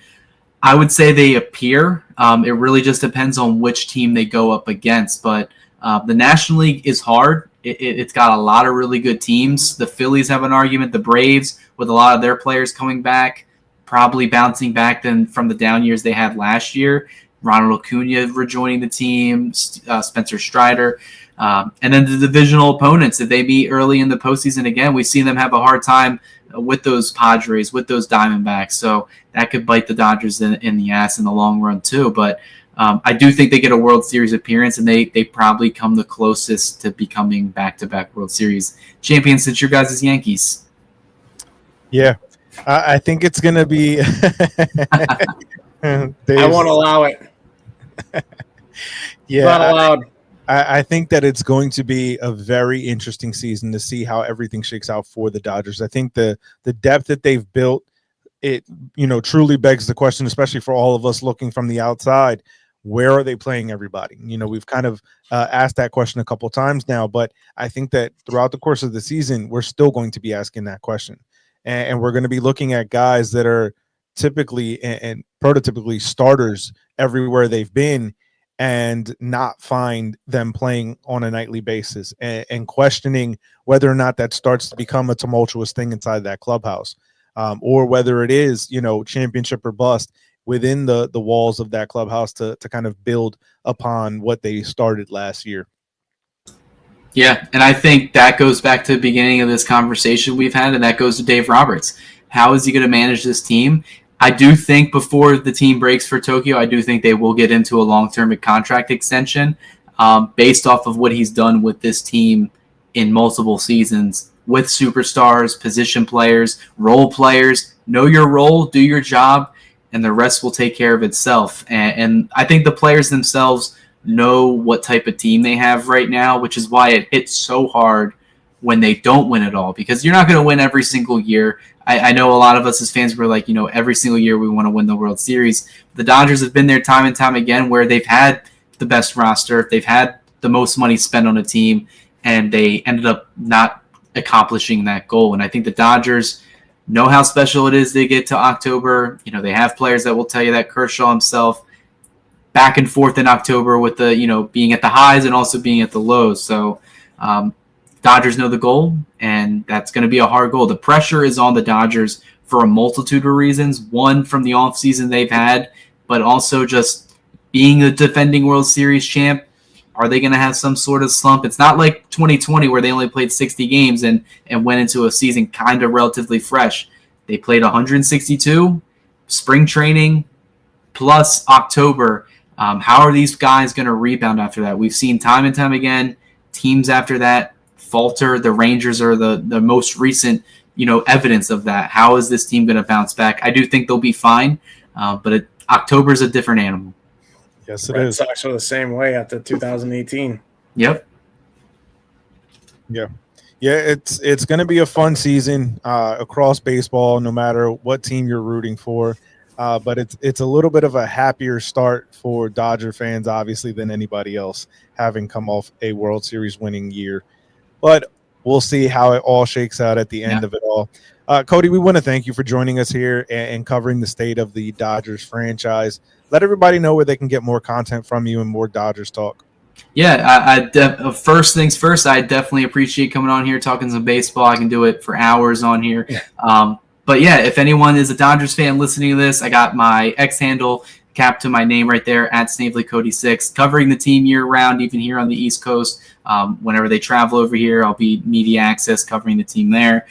I would say they appear. It really just depends on which team they go up against, but the National League is hard. It's got a lot of really good teams. The Phillies have an argument. The Braves, with a lot of their players coming back, probably bouncing back then from the down years they had last year. Ronald Acuna rejoining the team, Spencer Strider. And then the divisional opponents, if they meet early in the postseason again, we've seen them have a hard time with those Padres, with those Diamondbacks. So that could bite the Dodgers in the ass in the long run too. But I do think they get a World Series appearance, and they probably come the closest to becoming back-to-back World Series champions since your guys' Yankees. Yeah. I think it's going to be – I won't allow it. Yeah, not allowed. I think that it's going to be a very interesting season to see how everything shakes out for the Dodgers. I think the depth that they've built, it truly begs the question, especially for all of us looking from the outside, where are they playing everybody? We've kind of asked that question a couple of times now, but I think that throughout the course of the season, we're still going to be asking that question. And we're going to be looking at guys that are typically and prototypically starters everywhere they've been, and not find them playing on a nightly basis, and questioning whether or not that starts to become a tumultuous thing inside that clubhouse, or whether it is, championship or bust within the walls of that clubhouse to kind of build upon what they started last year. Yeah, and I think that goes back to the beginning of this conversation we've had, and that goes to Dave Roberts. How is he going to manage this team? I do think before the team breaks for Tokyo, I do think they will get into a long-term contract extension based off of what he's done with this team in multiple seasons with superstars, position players, role players. Know your role, do your job, and the rest will take care of itself. And I think the players themselves know what type of team they have right now, which is why it hits so hard when they don't win it all, because you're not going to win every single year. I know a lot of us as fans were like, every single year we want to win the World Series. The Dodgers have been there time and time again where they've had the best roster, they've had the most money spent on a team, and they ended up not accomplishing that goal. And I think the Dodgers know how special it is they get to October. They have players that will tell you that. Kershaw himself, back and forth in October with the, being at the highs and also being at the lows. So Dodgers know the goal, and that's going to be a hard goal. The pressure is on the Dodgers for a multitude of reasons. One, from the offseason they've had, but also just being a defending World Series champ. Are they going to have some sort of slump? It's not like 2020 where they only played 60 games and went into a season kind of relatively fresh. They played 162, spring training, plus October. How are these guys going to rebound after that? We've seen time and time again, teams after that falter. The Rangers are the most recent, evidence of that. How is this team going to bounce back? I do think they'll be fine, but October is a different animal. Yes, it Red is. Sox are the same way after 2018. Yep. Yeah, it's going to be a fun season across baseball, no matter what team you're rooting for. But it's a little bit of a happier start for Dodger fans, obviously, than anybody else, having come off a World Series winning year. But we'll see how it all shakes out at the end of it all. Cody, we want to thank you for joining us here and covering the state of the Dodgers franchise. Let everybody know where they can get more content from you and more Dodgers talk. Yeah, first things first, I definitely appreciate coming on here, talking some baseball. I can do it for hours on here. But yeah, if anyone is a Dodgers fan listening to this, I got my X handle capped to my name right there at Snavely Cody 6, covering the team year round, even here on the East Coast. Whenever they travel over here, I'll be media access covering the team there.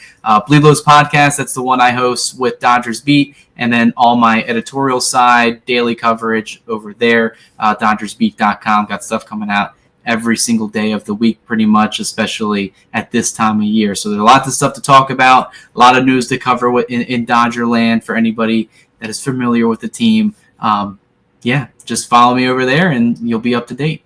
Bleed Lows Podcast, that's the one I host with Dodgers Beat, and then all my editorial side, daily coverage over there, DodgersBeat.com. Got stuff coming out every single day of the week pretty much, especially at this time of year. So there's lots of stuff to talk about, a lot of news to cover in Dodger land for anybody that is familiar with the team. Just follow me over there and you'll be up to date.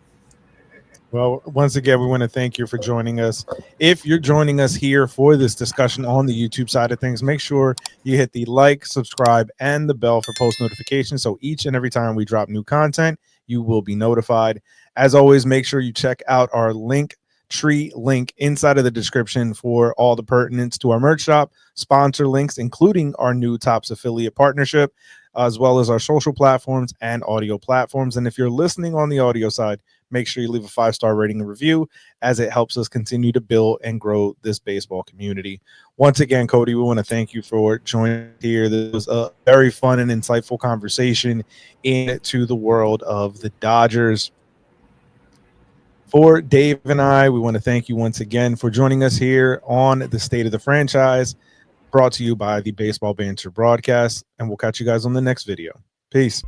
Well, once again, we want to thank you for joining us. If you're joining us here for this discussion on the YouTube side of things, make sure you hit the like, subscribe, and the bell for post notifications. So each and every time we drop new content, you will be notified. As always, make sure you check out our Linktree link inside of the description for all the pertinence to our merch shop, sponsor links, including our new Tops affiliate partnership, as well as our social platforms and audio platforms. And if you're listening on the audio side, make sure you leave a 5-star rating and review, as it helps us continue to build and grow this baseball community. Once again, Cody, we want to thank you for joining here. This was a very fun and insightful conversation into the world of the Dodgers. For Dave and I, we want to thank you once again for joining us here on the State of the Franchise, brought to you by the Baseball Banter Broadcast, and we'll catch you guys on the next video. Peace.